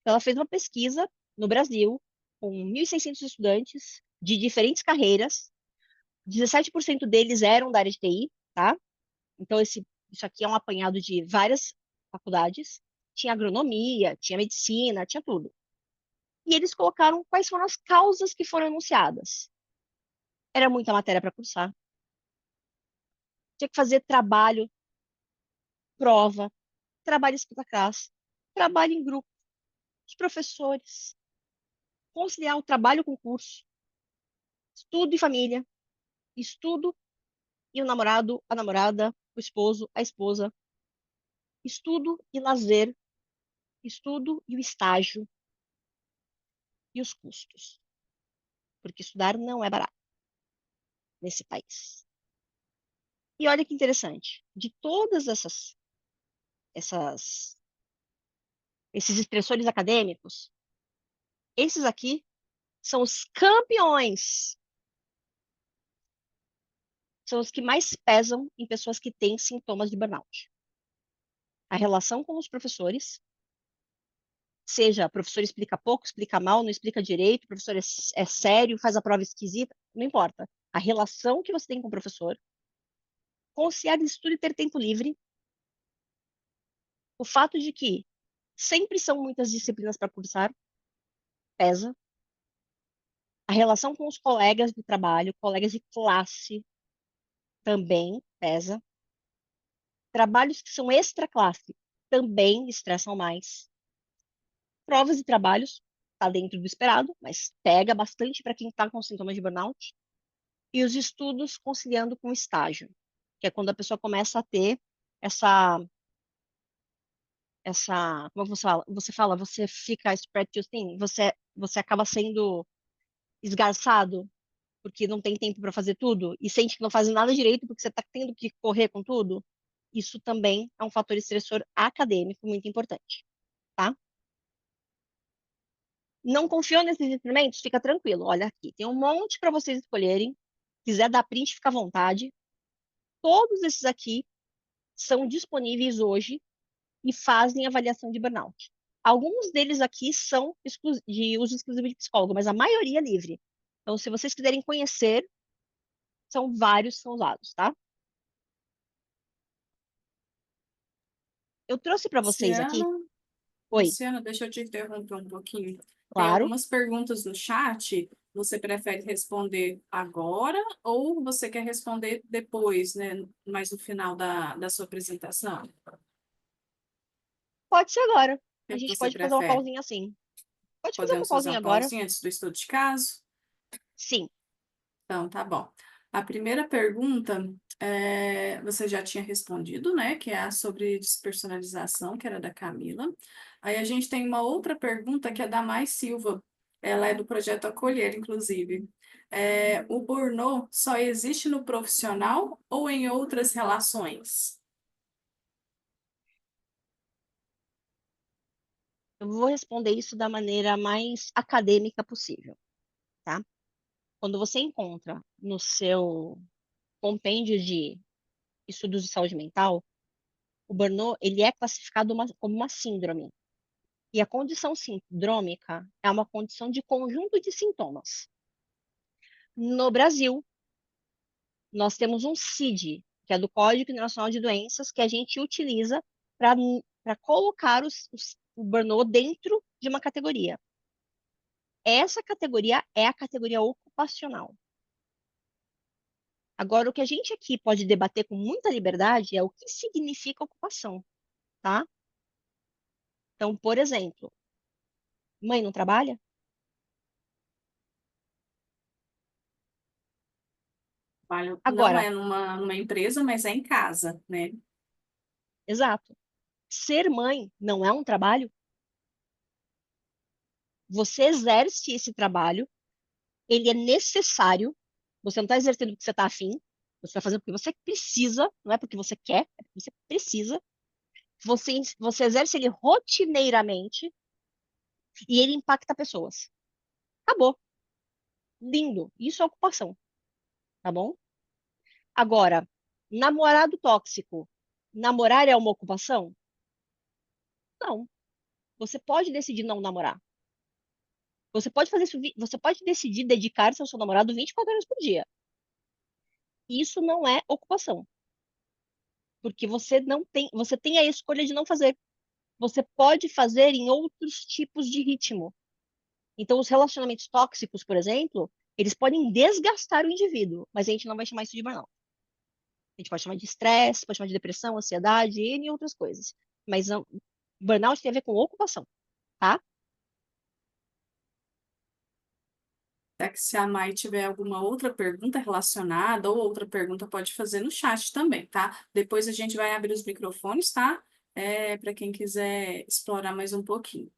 Então, ela fez uma pesquisa no Brasil com 1.600 estudantes de diferentes carreiras, 17% deles eram da área de TI, tá? Então, isso aqui é um apanhado de várias faculdades. Tinha agronomia, tinha medicina, tinha tudo. E eles colocaram quais foram as causas que foram anunciadas. Era muita matéria para cursar. Tinha que fazer trabalho, prova, trabalho espetacular, trabalho em grupo, os professores, conciliar o trabalho com o curso, estudo e família, estudo e o namorado, a namorada, o esposo, a esposa, estudo e lazer, estudo e o estágio e os custos. porque estudar não é barato nesse país. E olha que interessante, de todas essas esses estressores acadêmicos, esses aqui são os campeões, são os que mais pesam em pessoas que têm sintomas de burnout. A relação com os professores, seja professor explica pouco, explica mal, não explica direito, o professor é sério, faz a prova esquisita, não importa. A relação que você tem com o professor, conciliar estudo e ter tempo livre, o fato de que sempre são muitas disciplinas para cursar, pesa. A relação com os colegas de trabalho, colegas de classe, também pesa. Trabalhos que são extra classe também estressam mais. Provas e trabalhos, está dentro do esperado, mas pega bastante para quem está com sintomas de burnout. E os estudos conciliando com o estágio, que é quando a pessoa começa a ter como você fala, você fica spread too thin, você acaba sendo esgarçado, porque não tem tempo para fazer tudo, e sente que não faz nada direito porque você está tendo que correr com tudo. Isso também é um fator estressor acadêmico muito importante, tá? Não confiou nesses instrumentos? Fica tranquilo. Olha aqui, tem um monte para vocês escolherem. Quiser dar print, fica à vontade. Todos esses aqui são disponíveis hoje e fazem avaliação de burnout. Alguns deles aqui são de uso exclusivo de psicólogo, mas a maioria é livre. Então, se vocês quiserem conhecer, são vários que são usados, tá? Eu trouxe para vocês aqui. Luciano, Oi, Luciano, deixa eu te interromper um pouquinho. Tem claro. algumas perguntas no chat. Você prefere responder agora ou você quer responder depois, né? Mais no final da sua apresentação? O Pode ser agora. que A que gente você pode fazer uma prefere? pausinha assim. Pode fazer uma Podemos fazer pausinha uma agora? pausinha antes do estudo de caso? Sim. Então, tá bom. A primeira pergunta, você já tinha respondido, né? Que é a sobre despersonalização, que era da Camila. Aí a gente tem uma outra pergunta que é da Mai Silva. Ela é do projeto Acolher, inclusive. O burnout só existe no profissional ou em outras relações? Eu vou responder isso da maneira mais acadêmica possível, tá? Quando você encontra no seu compêndio de estudos de saúde mental, o burnout, ele é classificado como uma síndrome. E a condição sindrômica é uma condição de conjunto de sintomas. No Brasil, nós temos um CID, que é do Código Nacional de Doenças, que a gente utiliza para colocar o burnout dentro de uma categoria. Essa categoria é a categoria ocupacional. Agora, o que a gente aqui pode debater com muita liberdade é o que significa ocupação, tá? Então, por exemplo, mãe não trabalha? Não Agora, é numa empresa, mas é em casa, né? exato. Ser mãe não é um trabalho? Você exerce esse trabalho, ele é necessário, você não está exercendo porque você está afim, você está fazendo porque você precisa, não é porque você quer, é porque você precisa. Você exerce ele rotineiramente e ele impacta pessoas. Acabou. Lindo. Isso é ocupação, tá bom? Agora, namorado tóxico. Namorar é uma ocupação? Não. Você pode decidir não namorar. Você pode fazer isso, você pode decidir dedicar-se ao seu namorado 24 horas por dia. Isso não é ocupação, porque você tem a escolha de não fazer. Você pode fazer em outros tipos de ritmo. Então, os relacionamentos tóxicos, por exemplo, eles podem desgastar o indivíduo, mas a gente não vai chamar isso de burnout. A gente pode chamar de estresse, pode chamar de depressão, ansiedade e N outras coisas. Mas não, burnout tem a ver com ocupação, tá? Se a Mai tiver alguma outra pergunta relacionada ou outra pergunta, pode fazer no chat também, tá? Depois a gente vai abrir os microfones, tá? Para quem quiser explorar mais um pouquinho.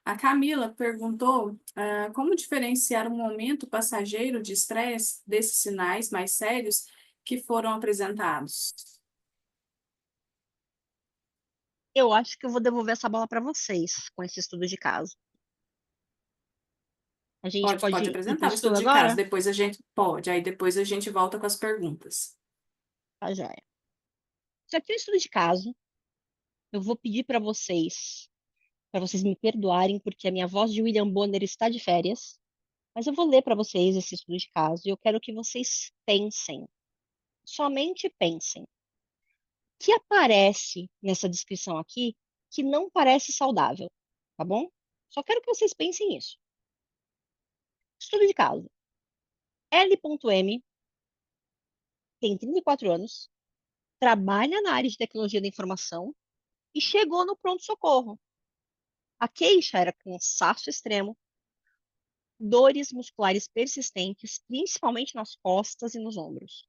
A Camila perguntou, como diferenciar um momento passageiro de estresse desses sinais mais sérios que foram apresentados. Eu acho que eu vou devolver essa bola para vocês com esse estudo de caso. A gente Pode pode ir para o apresentar o estudo estudo de caso, agora? depois a gente pode, aí depois a gente volta com as perguntas. Tá, joia. Isso aqui é um estudo de caso. Eu vou pedir para vocês me perdoarem, porque a minha voz de William Bonner está de férias. Mas eu vou ler para vocês esse estudo de caso e eu quero que vocês pensem, somente pensem. O que aparece nessa descrição aqui que não parece saudável, tá bom? Só quero que vocês pensem nisso. Estudo de caso. L.M. tem 34 anos, trabalha na área de tecnologia da informação e chegou no pronto-socorro. A queixa era cansaço extremo, dores musculares persistentes, principalmente nas costas e nos ombros.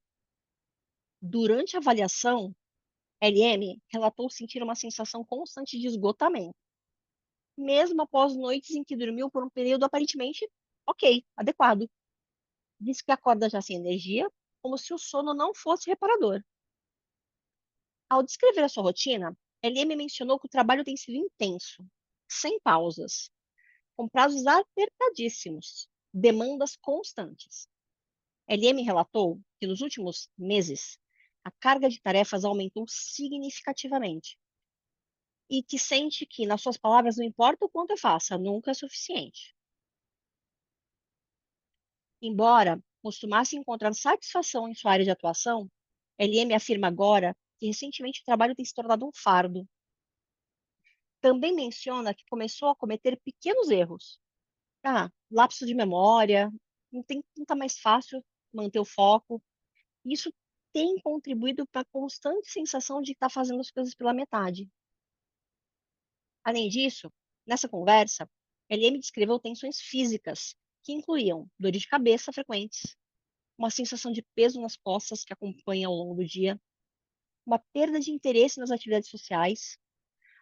Durante a avaliação, LM relatou sentir uma sensação constante de esgotamento, mesmo após noites em que dormiu por um período aparentemente ok, adequado. Diz que acorda já sem energia, como se o sono não fosse reparador. Ao descrever a sua rotina, LM mencionou que o trabalho tem sido intenso, sem pausas, com prazos apertadíssimos, demandas constantes. LM relatou que nos últimos meses a carga de tarefas aumentou significativamente e que sente que, nas suas palavras, não importa o quanto eu faça, nunca é suficiente. Embora costumasse encontrar satisfação em sua área de atuação, LM afirma agora que recentemente o trabalho tem se tornado um fardo. Também menciona que começou a cometer pequenos erros. Lapso de memória, não está mais fácil manter o foco. Isso tem contribuído para a constante sensação de estar fazendo as coisas pela metade. Além disso, nessa conversa, LM descreveu tensões físicas, que incluíam dores de cabeça frequentes, uma sensação de peso nas costas que acompanha ao longo do dia, uma perda de interesse nas atividades sociais.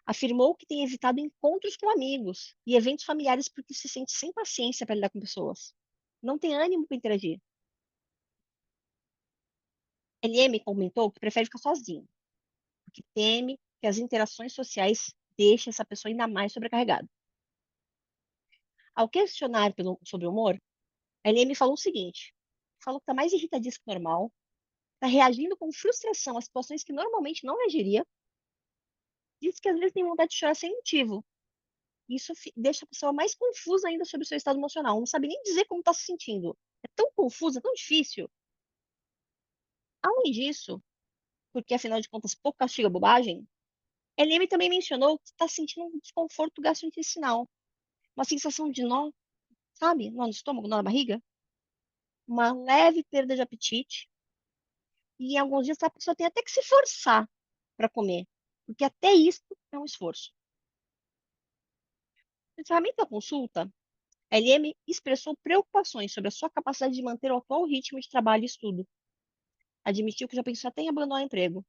Afirmou que tem evitado encontros com amigos e eventos familiares porque se sente sem paciência para lidar com pessoas. Não tem ânimo para interagir. LM comentou que prefere ficar sozinho, porque teme que as interações sociais deixem essa pessoa ainda mais sobrecarregada. Ao questionar sobre o humor, a LM falou o seguinte: falou que está mais irritadíssimo que normal, está reagindo com frustração a situações que normalmente não reagiria, disse que às vezes tem vontade de chorar sem motivo. Isso deixa a pessoa mais confusa ainda sobre o seu estado emocional, não sabe nem dizer como está se sentindo. É tão confuso, é tão difícil. Além disso, porque afinal de contas pouco castiga a bobagem, LM também mencionou que está sentindo um desconforto gastrointestinal, uma sensação de nó, sabe? Nó no estômago, nó na barriga, uma leve perda de apetite, e em alguns dias a pessoa tem até que se forçar para comer, porque até isso é um esforço. No encerramento da consulta, a LM expressou preocupações sobre a sua capacidade de manter o atual ritmo de trabalho e estudo. Admitiu que já pensou até em abandonar o emprego,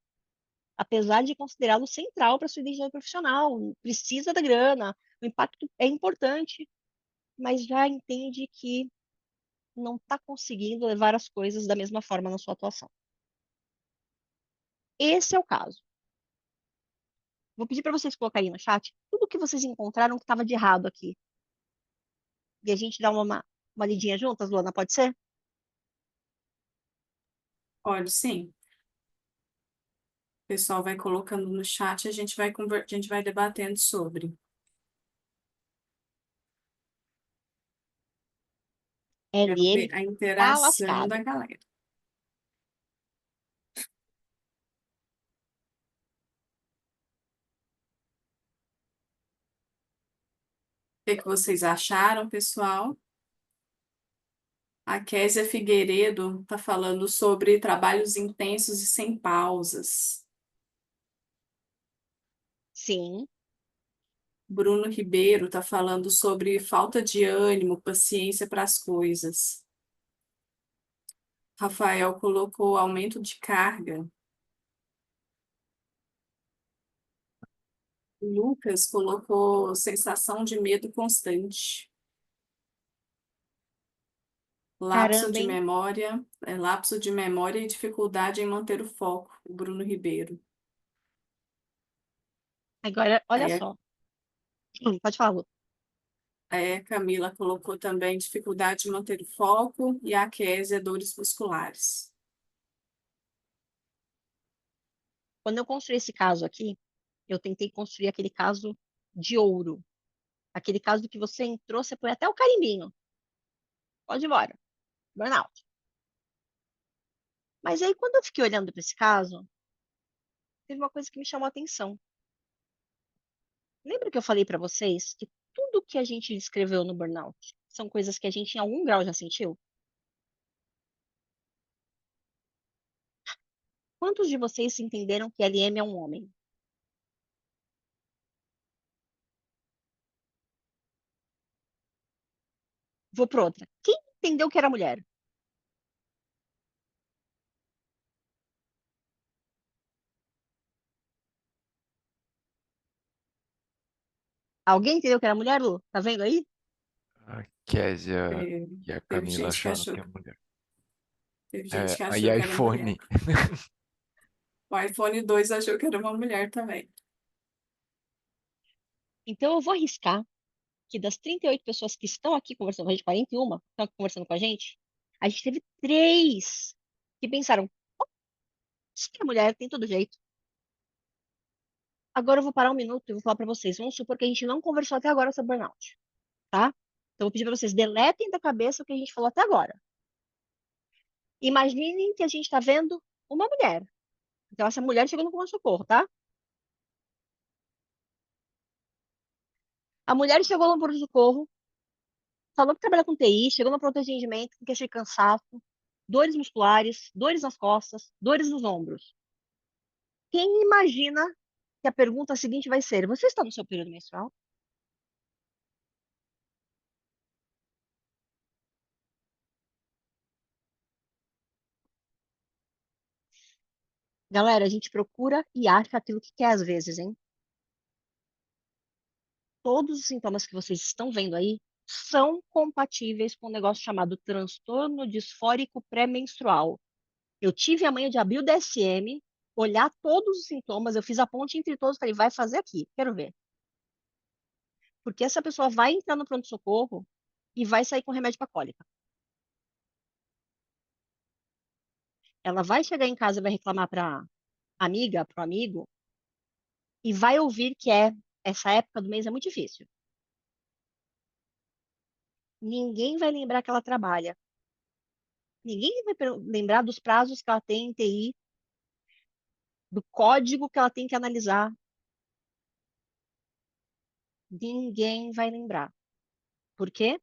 apesar de considerá-lo central para sua identidade profissional. Precisa da grana, o impacto é importante, mas já entende que não está conseguindo levar as coisas da mesma forma na sua atuação. Esse é o caso. Vou pedir para vocês colocarem no chat tudo o que vocês encontraram que estava de errado aqui. E a gente dá uma lidinha juntas, Luana, pode ser? Pode sim. O pessoal vai colocando no chat e a gente vai debatendo sobre. Quero LM ver a tá interação da lascado. galera. O que vocês acharam, pessoal? A Késia Figueiredo está falando sobre trabalhos intensos e sem pausas. Sim, Bruno Ribeiro está falando sobre falta de ânimo, paciência para as coisas. Rafael colocou aumento de carga. O Lucas colocou sensação de medo constante. Caramba, hein? Lapso de memória e dificuldade em manter o foco, o Bruno Ribeiro. Agora, olha Aí a, só. Pode falar, Lu. aí a Camila colocou também dificuldade de manter o foco e a Kézia, dores musculares. Quando eu construí esse caso aqui, eu tentei construir aquele caso de ouro. Aquele caso que você entrou, você põe até o carimbinho. Pode ir embora. Burnout. Mas aí, quando eu fiquei olhando para esse caso, teve uma coisa que me chamou a atenção. Lembra que eu falei para vocês que tudo que a gente descreveu no burnout são coisas que a gente, em algum grau, já sentiu? Quantos de vocês entenderam que LM é um homem? Vou para outra. Quem entendeu que era mulher? Alguém entendeu que era mulher, Lu? Tá vendo aí? A Késia É, e a teve Camila gente que achando achou, que é mulher. teve gente É, que aí achou que era mulher. iPhone. O iPhone 2 achou que era uma mulher também. Então eu vou arriscar que das 38 pessoas que estão aqui conversando com a gente, 41 estão aqui conversando com a gente teve três que pensaram, se é mulher, tem todo jeito. Agora eu vou parar um minuto e vou falar para vocês. Vamos supor que a gente não conversou até agora sobre burnout, tá? Então eu vou pedir para vocês, deletem da cabeça o que a gente falou até agora. Imaginem que a gente está vendo uma mulher. Então essa mulher chegou no pronto-socorro, tá? A mulher chegou no pronto-socorro, falou que trabalha com TI, chegou no pronto atendimento com queixa de cansaço, dores musculares, dores nas costas, dores nos ombros. Quem imagina que a pergunta seguinte vai ser: você está no seu período menstrual? Galera, a gente procura e acha aquilo que quer às vezes, hein? Todos os sintomas que vocês estão vendo aí são compatíveis com um negócio chamado transtorno disfórico pré-menstrual. Eu tive a manha de abrir o DSM, olhar todos os sintomas, eu fiz a ponte entre todos, falei, vai fazer aqui, quero ver. Porque essa pessoa vai entrar no pronto-socorro e vai sair com remédio para cólica. Ela vai chegar em casa e vai reclamar para amiga, para o amigo, e vai ouvir que essa época do mês é muito difícil. Ninguém vai lembrar que ela trabalha. Ninguém vai lembrar dos prazos que ela tem em TI, do código que ela tem que analisar. Ninguém vai lembrar. Por quê?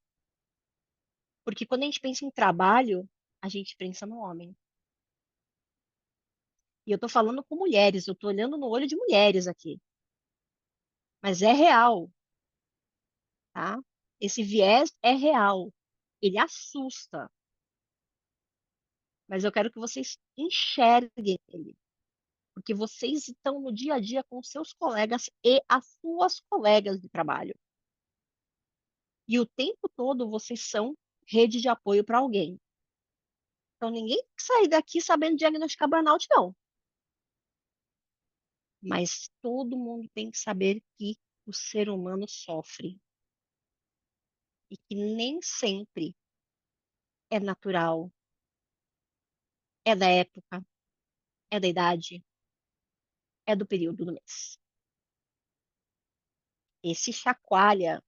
Porque quando a gente pensa em trabalho, a gente pensa no homem. E eu tô falando com mulheres, eu tô olhando no olho de mulheres aqui. Mas é real, tá? Esse viés é real. Ele assusta. Mas eu quero que vocês enxerguem ele. Porque vocês estão no dia a dia com seus colegas e as suas colegas de trabalho. E o tempo todo vocês são rede de apoio para alguém. Então ninguém tem que sair daqui sabendo diagnosticar burnout, não. Mas todo mundo tem que saber que o ser humano sofre e que nem sempre é natural, é da época, é da idade, é do período do mês. Esse chacoalha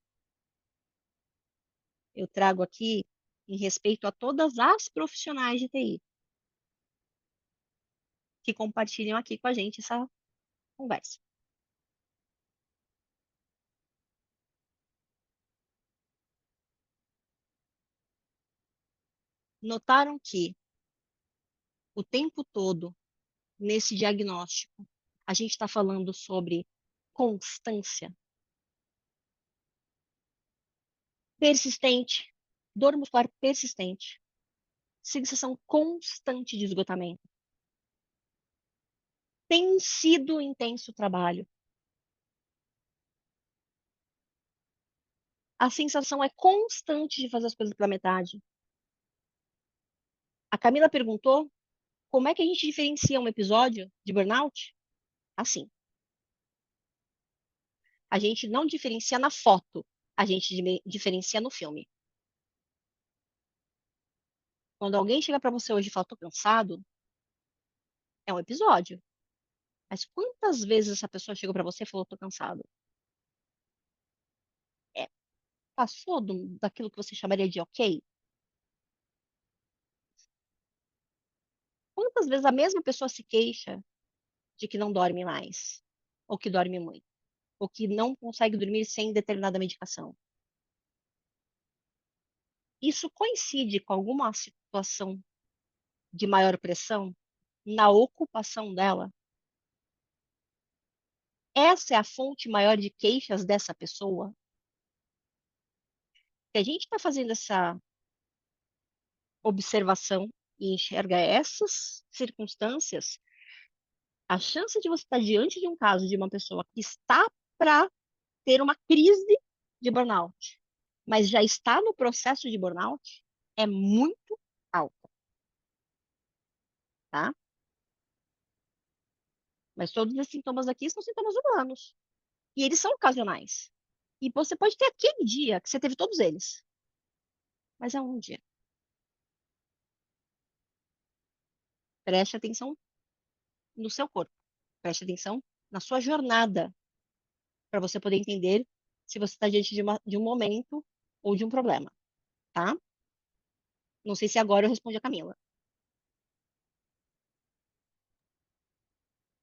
eu trago aqui em respeito a todas as profissionais de TI que compartilham aqui com a gente essa conversa. Notaram que o tempo todo, nesse diagnóstico, a gente está falando sobre constância persistente, dor muscular persistente, sensação constante de esgotamento. Tem sido intenso o trabalho. A sensação é constante de fazer as coisas pela metade. A Camila perguntou como é que a gente diferencia um episódio de burnout? Assim, a gente não diferencia na foto, a gente diferencia no filme. Quando alguém chega para você hoje e fala, tô cansado, é um episódio. Mas quantas vezes essa pessoa chegou para você e falou, tô cansado? É, passou daquilo que você chamaria de ok? Quantas vezes a mesma pessoa se queixa de que não dorme mais? Ou que dorme muito? Ou que não consegue dormir sem determinada medicação? Isso coincide com alguma situação de maior pressão na ocupação dela? Essa é a fonte maior de queixas dessa pessoa? Se a gente está fazendo essa observação e enxerga essas circunstâncias, a chance de você estar diante de um caso de uma pessoa que está para ter uma crise de burnout, mas já está no processo de burnout, é muito alta, tá? Mas todos esses sintomas aqui são sintomas humanos. E eles são ocasionais. E você pode ter aquele dia que você teve todos eles. Mas é um dia. Preste atenção no seu corpo. Preste atenção na sua jornada. Para você poder entender se você está diante de um momento ou de um problema. Tá? Não sei se agora eu respondi a Camila.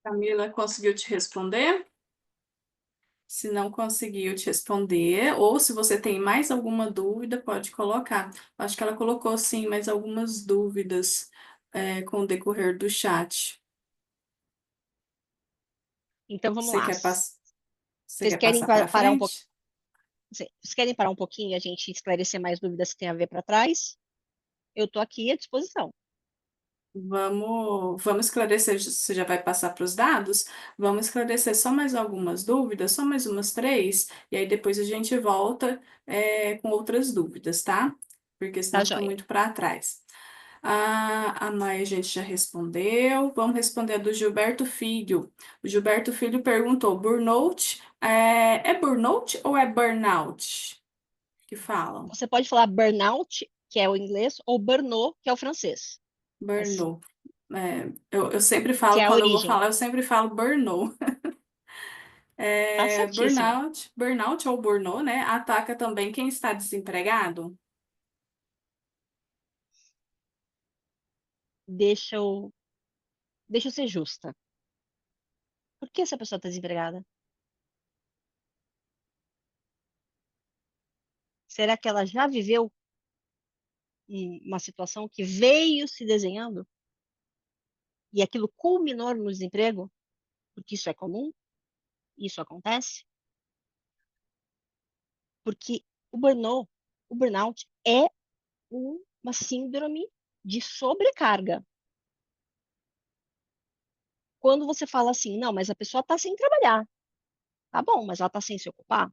Camila conseguiu te responder? Se não conseguiu te responder, ou se você tem mais alguma dúvida, pode colocar. Acho que ela colocou, sim, mais algumas dúvidas, com o decorrer do chat. Então vamos Você lá. quer, você Vocês quer querem passar para parar um pouco? frente? Vocês querem parar um pouquinho e a gente esclarecer mais dúvidas que tem a ver para trás? Eu estou aqui à disposição. Vamos esclarecer, você já vai passar para os dados? Vamos esclarecer só mais algumas dúvidas, só mais umas três, e aí depois a gente volta, com outras dúvidas, tá? Porque Tá, senão fica joia? muito para trás. A Maia a gente já respondeu. Vamos responder a do Gilberto Filho. O Gilberto Filho perguntou: burnout é burnout ou é burnout? Que falam? Você pode falar burnout, que é o inglês, ou burnout, que é o francês. Mas Burnout. Eu sempre que falo, é a quando eu vou origem. falar, eu sempre falo burnout. Tá certíssimo. Burnout ou burnout, né? Ataca também quem está desempregado. Deixa eu, deixa eu ser justa. Por que essa pessoa está desempregada? Será que ela já viveu uma situação que veio se desenhando e aquilo culminou no desemprego? Porque isso é comum? Isso acontece? Porque o burnout é uma síndrome de sobrecarga. Quando você fala assim, não, mas a pessoa está sem trabalhar. Tá bom, mas ela está sem se ocupar.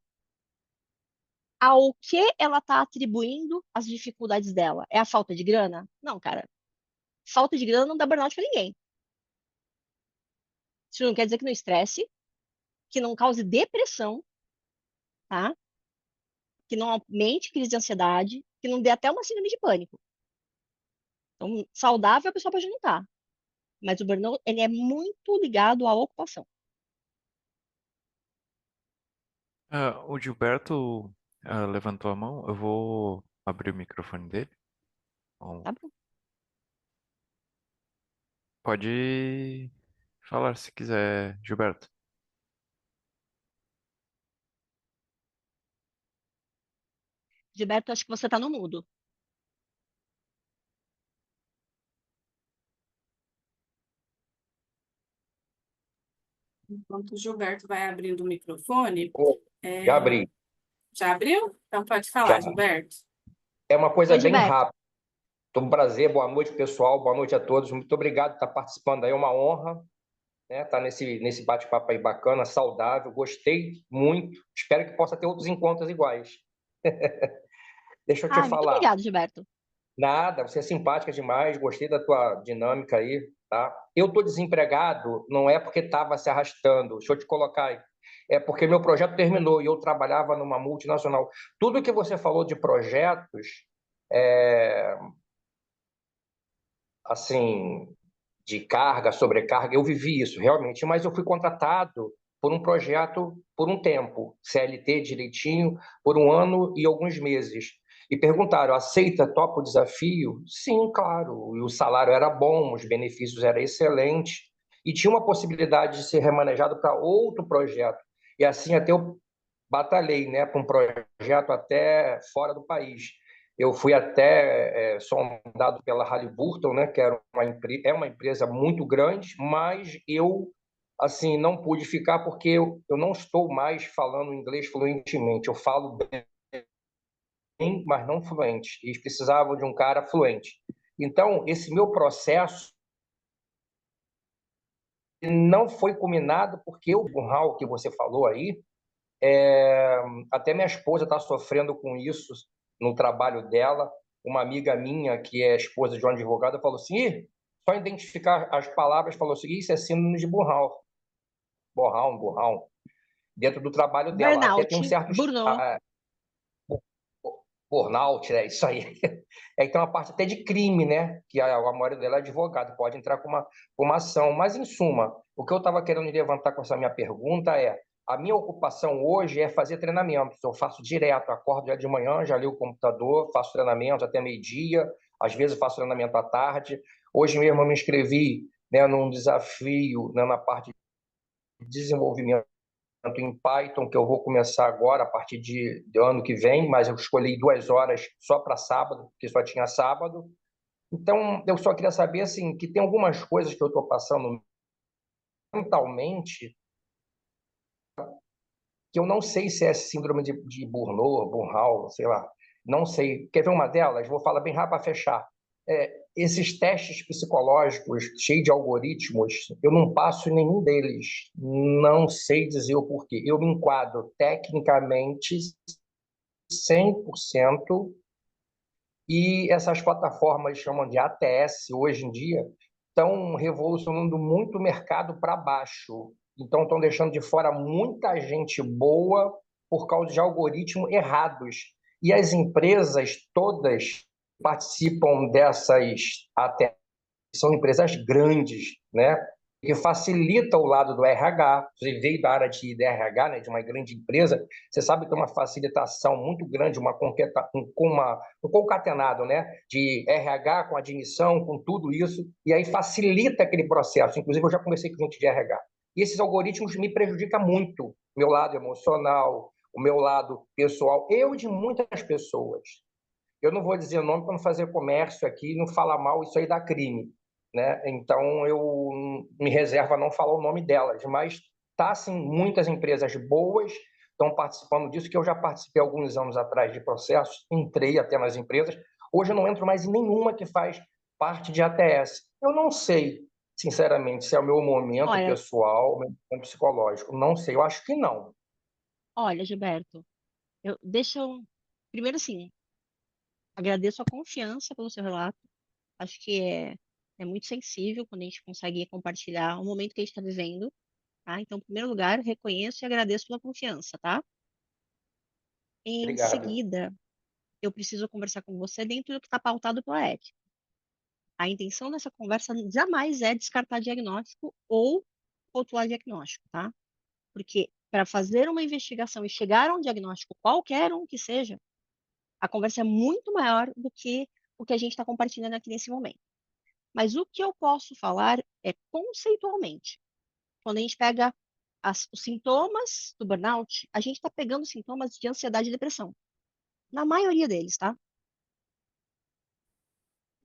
Ao que ela está atribuindo as dificuldades dela? É a falta de grana? Não, cara. Falta de grana não dá burnout para ninguém. Isso não quer dizer que não estresse, que não cause depressão, tá? Que não aumente crise de ansiedade, que não dê até uma síndrome de pânico. Então, saudável a pessoa pode não estar, mas o burnout ele é muito ligado à ocupação, O Gilberto levantou a mão. Eu vou abrir o microfone dele. Bom, tá bom? pode falar se quiser, Gilberto. Gilberto, acho que você está no mudo. Enquanto o Gilberto vai abrindo o microfone, Pô, já é, abri, já abriu? Então pode já. falar, Gilberto. É uma coisa Oi, bem Gilberto. rápida. Um prazer, boa noite, pessoal, boa noite a todos. Muito obrigado por estar participando aí, é uma honra, né, estar nesse bate-papo aí bacana, saudável. Gostei muito, espero que possa ter outros encontros iguais. Deixa eu te Ah, muito falar. obrigada, Gilberto. Nada, você é simpática demais, gostei da tua dinâmica aí, tá? Eu tô desempregado, não é porque estava se arrastando, deixa eu te colocar aí. É porque meu projeto terminou e eu trabalhava numa multinacional. Tudo que você falou de projetos, é, assim, de carga, sobrecarga, eu vivi isso realmente, mas eu fui contratado por um projeto por um tempo, CLT direitinho, por um ano e alguns meses. E perguntaram, aceita, topa o desafio? Sim, claro. E o salário era bom, os benefícios eram excelentes, e tinha uma possibilidade de ser remanejado para outro projeto. E assim até eu batalhei, né, para um projeto até fora do país. Eu fui até sondado pela Halliburton, né, que é uma empresa muito grande, mas eu assim não pude ficar porque eu não estou mais falando inglês fluentemente. Eu falo bem, mas não fluente. E eles precisavam de um cara fluente. Então, esse meu processo não foi culminado porque o burnout que você falou aí, até minha esposa está sofrendo com isso no trabalho dela. Uma amiga minha, que é esposa de um advogado, falou assim: Ih, só identificar as palavras, falou assim: isso é síndrome de burnout. Burnout. Dentro do trabalho dela. Até Burnout, tem um certo burnout. burnout, né? Isso aí. É que tem uma parte até de crime, né? Que a maioria dela é advogado, pode entrar com uma ação. Mas, em suma, o que eu estava querendo levantar com essa minha pergunta é: a minha ocupação hoje é fazer treinamentos. Eu faço direto, acordo já de manhã, já ligo o computador, faço treinamento até meio-dia, às vezes faço treinamento à tarde. Hoje mesmo eu me inscrevi, né, num desafio, né, na parte de desenvolvimento em Python, que eu vou começar agora, a partir do ano que vem, mas eu escolhi 2 horas só para sábado, porque só tinha sábado. Então, eu só queria saber, assim, que tem algumas coisas que eu estou passando mentalmente, que eu não sei se é síndrome de Burnout, sei lá, não sei. Quer ver uma delas? Vou falar bem rápido para fechar. Esses testes psicológicos cheios de algoritmos, eu não passo em nenhum deles. Não sei dizer o porquê. Eu me enquadro tecnicamente 100%, e essas plataformas chamam de ATS hoje em dia estão revolucionando muito o mercado para baixo. Então estão deixando de fora muita gente boa por causa de algoritmos errados. E as empresas todas participam dessas ATS, são empresas grandes, né? Que facilita o lado do RH. Você veio da área de RH, né, de uma grande empresa, você sabe que é uma facilitação muito grande, um concatenado, né, de RH com admissão, com tudo isso, e aí facilita aquele processo. Inclusive, eu já conversei com gente de RH. E esses algoritmos me prejudicam muito, meu lado emocional, o meu lado pessoal, eu e de muitas pessoas. Eu não vou dizer o nome para não fazer comércio aqui, não falar mal, isso aí dá crime, né? Então eu me reservo a não falar o nome delas, mas tá assim, muitas empresas boas estão participando disso, que eu já participei alguns anos atrás de processos, entrei até nas empresas. Hoje eu não entro mais em nenhuma que faz parte de ATS. Eu não sei, sinceramente, se é o meu momento Olha, pessoal, o meu momento psicológico. Não sei, eu acho que não. olha, Gilberto, deixa eu, primeiro assim, agradeço a confiança pelo seu relato. Acho que é muito sensível quando a gente consegue compartilhar o momento que a gente está vivendo, tá? Então, em primeiro lugar, reconheço e agradeço pela confiança, tá? Em Obrigado. seguida, eu preciso conversar com você dentro do que está pautado pela ética. A intenção dessa conversa jamais é descartar diagnóstico ou rotular diagnóstico, tá? Porque para fazer uma investigação e chegar a um diagnóstico, qualquer um que seja, a conversa é muito maior do que o que a gente está compartilhando aqui nesse momento. Mas o que eu posso falar é conceitualmente. Quando a gente pega os sintomas do burnout, a gente está pegando sintomas de ansiedade e depressão. Na maioria deles, tá?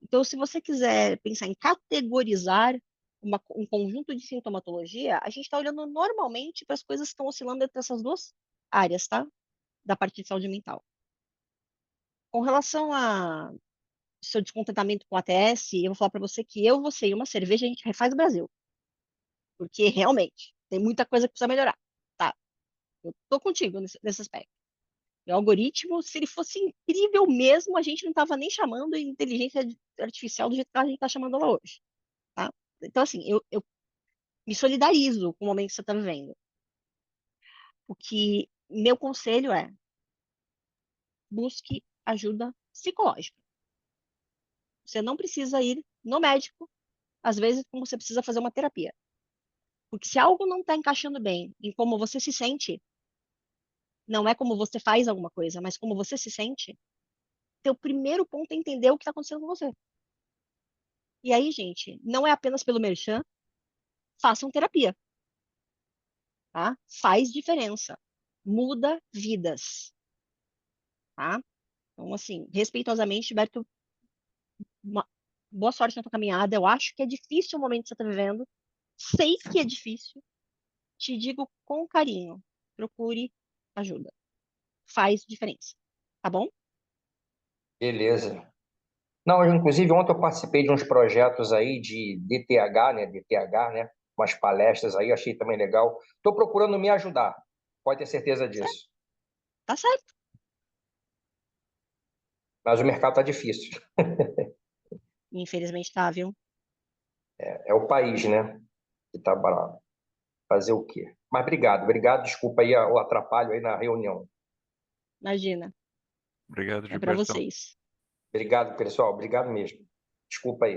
Então, se você quiser pensar em categorizar um conjunto de sintomatologia, a gente está olhando normalmente para as coisas que estão oscilando entre essas duas áreas, tá? Da parte de saúde mental. Com relação a seu descontentamento com a ATS, eu vou falar para você que você e uma cerveja a gente refaz o Brasil. Porque realmente tem muita coisa que precisa melhorar. Tá, eu tô contigo nesse aspecto. O algoritmo, se ele fosse incrível mesmo, a gente não estava nem chamando a inteligência artificial do jeito que a gente está chamando ela hoje, tá? Então, assim, eu me solidarizo com o momento que você está vivendo. O que meu conselho é: busque ajuda psicológica. Você não precisa ir no médico, às vezes, como você precisa fazer uma terapia. Porque se algo não está encaixando bem em como você se sente, não é como você faz alguma coisa, mas como você se sente, teu primeiro ponto é entender o que está acontecendo com você. E aí, gente, não é apenas pelo merchan, façam terapia, tá? Faz diferença. Muda vidas, tá? Então, assim, respeitosamente, Gilberto, uma boa sorte na tua caminhada. Eu acho que é difícil o momento que você está vivendo. Sei que é difícil. Te digo com carinho. Procure ajuda. Faz diferença. Tá bom? Beleza. Não, inclusive ontem eu participei de uns projetos aí de DTH, né? Umas palestras aí, achei também legal. Estou procurando me ajudar, pode ter certeza Certo. disso. Tá certo. Mas o mercado está difícil. Infelizmente tá, viu? É o país, né? Que está bravo. Fazer o quê? Mas obrigado. Desculpa aí o atrapalho aí na reunião. Imagina. Obrigado, É pra Gilbertão. vocês. Obrigado, pessoal. Obrigado mesmo. Desculpa aí.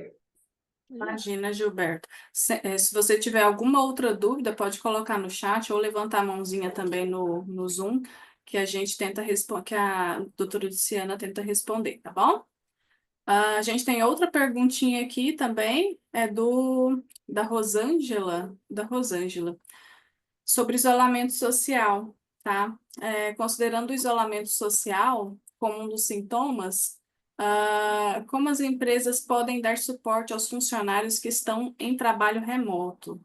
Imagina. Imagina, Gilberto. Se você tiver alguma outra dúvida, pode colocar no chat ou levantar a mãozinha também no Zoom, que a gente tenta responder, que a doutora Luciana tenta responder, tá bom? A gente tem outra perguntinha aqui também, da Rosângela, sobre isolamento social, tá? Considerando o isolamento social como um dos sintomas, como as empresas podem dar suporte aos funcionários que estão em trabalho remoto?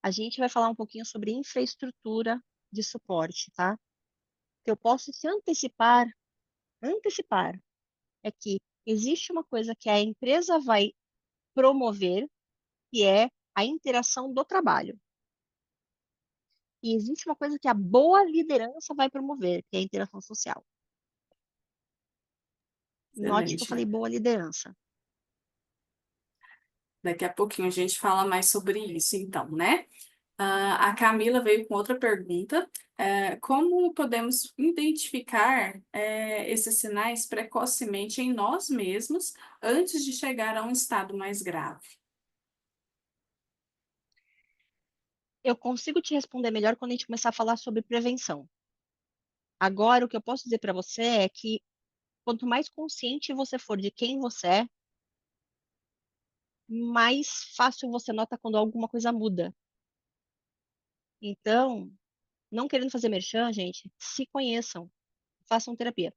A gente vai falar um pouquinho sobre infraestrutura de suporte, tá? Que eu posso te antecipar, é que existe uma coisa que a empresa vai promover, que é a interação do trabalho. E existe uma coisa que a boa liderança vai promover, que é a interação social. Note que eu Excelente. falei boa liderança. Daqui a pouquinho a gente fala mais sobre isso, então, né? A Camila veio com outra pergunta. Como podemos identificar, esses sinais precocemente em nós mesmos antes de chegar a um estado mais grave? Eu consigo te responder melhor quando a gente começar a falar sobre prevenção. Agora, o que eu posso dizer para você é que quanto mais consciente você for de quem você é, mais fácil você nota quando alguma coisa muda. Então, não querendo fazer merchan, gente, se conheçam, façam terapia.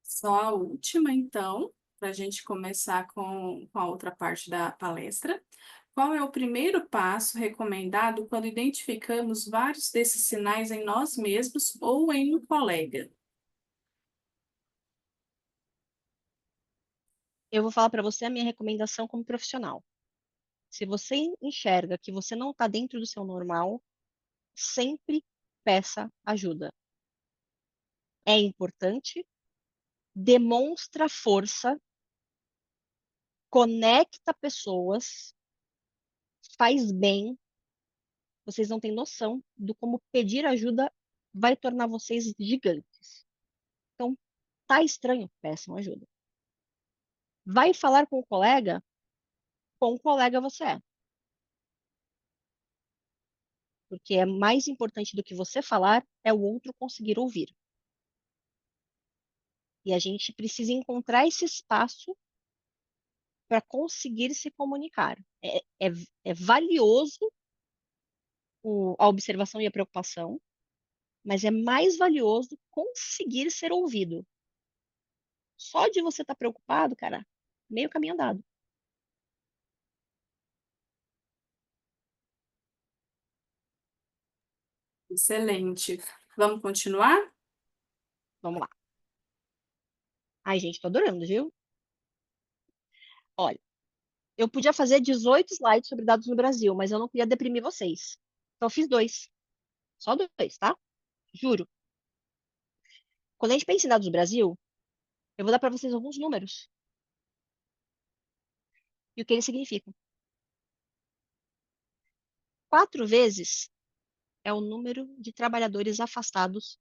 Só a última, então, para a gente começar com a outra parte da palestra. Qual é o primeiro passo recomendado quando identificamos vários desses sinais em nós mesmos ou em um colega? Eu vou falar para você a minha recomendação como profissional. Se você enxerga que você não está dentro do seu normal, sempre peça ajuda. É importante, demonstra força, conecta pessoas, faz bem. Vocês não têm noção do como pedir ajuda vai tornar vocês gigantes. Então, tá estranho, peçam ajuda. Vai falar com o colega? Com o colega você é. Porque é mais importante do que você falar é o outro conseguir ouvir. E a gente precisa encontrar esse espaço para conseguir se comunicar. É valioso a observação e a preocupação, mas é mais valioso conseguir ser ouvido. Só de você estar preocupado, cara, meio caminho andado. Excelente. Vamos continuar? Vamos lá. Ai, gente, tô adorando, viu? Olha, Eu podia fazer 18 slides sobre dados no Brasil, mas eu não queria deprimir vocês. Então eu fiz 2. Só 2, tá? Juro. Quando a gente pensa em dados do Brasil, eu vou dar para vocês alguns números e o que eles significam. 4 vezes é o número de trabalhadores afastados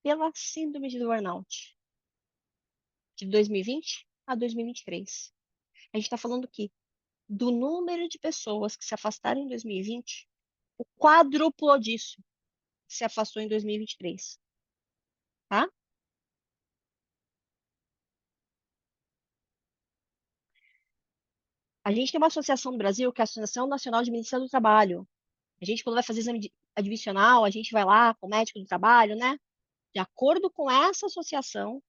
pela síndrome de burnout de 2020 a 2023. A gente está falando aqui do número de pessoas que se afastaram em 2020, o quádruplo disso se afastou em 2023, tá? A gente tem uma associação no Brasil, que é a Associação Nacional de Medicina do Trabalho. A gente, quando vai fazer exame admissional, a gente vai lá com o médico do trabalho, né? De acordo com essa associação,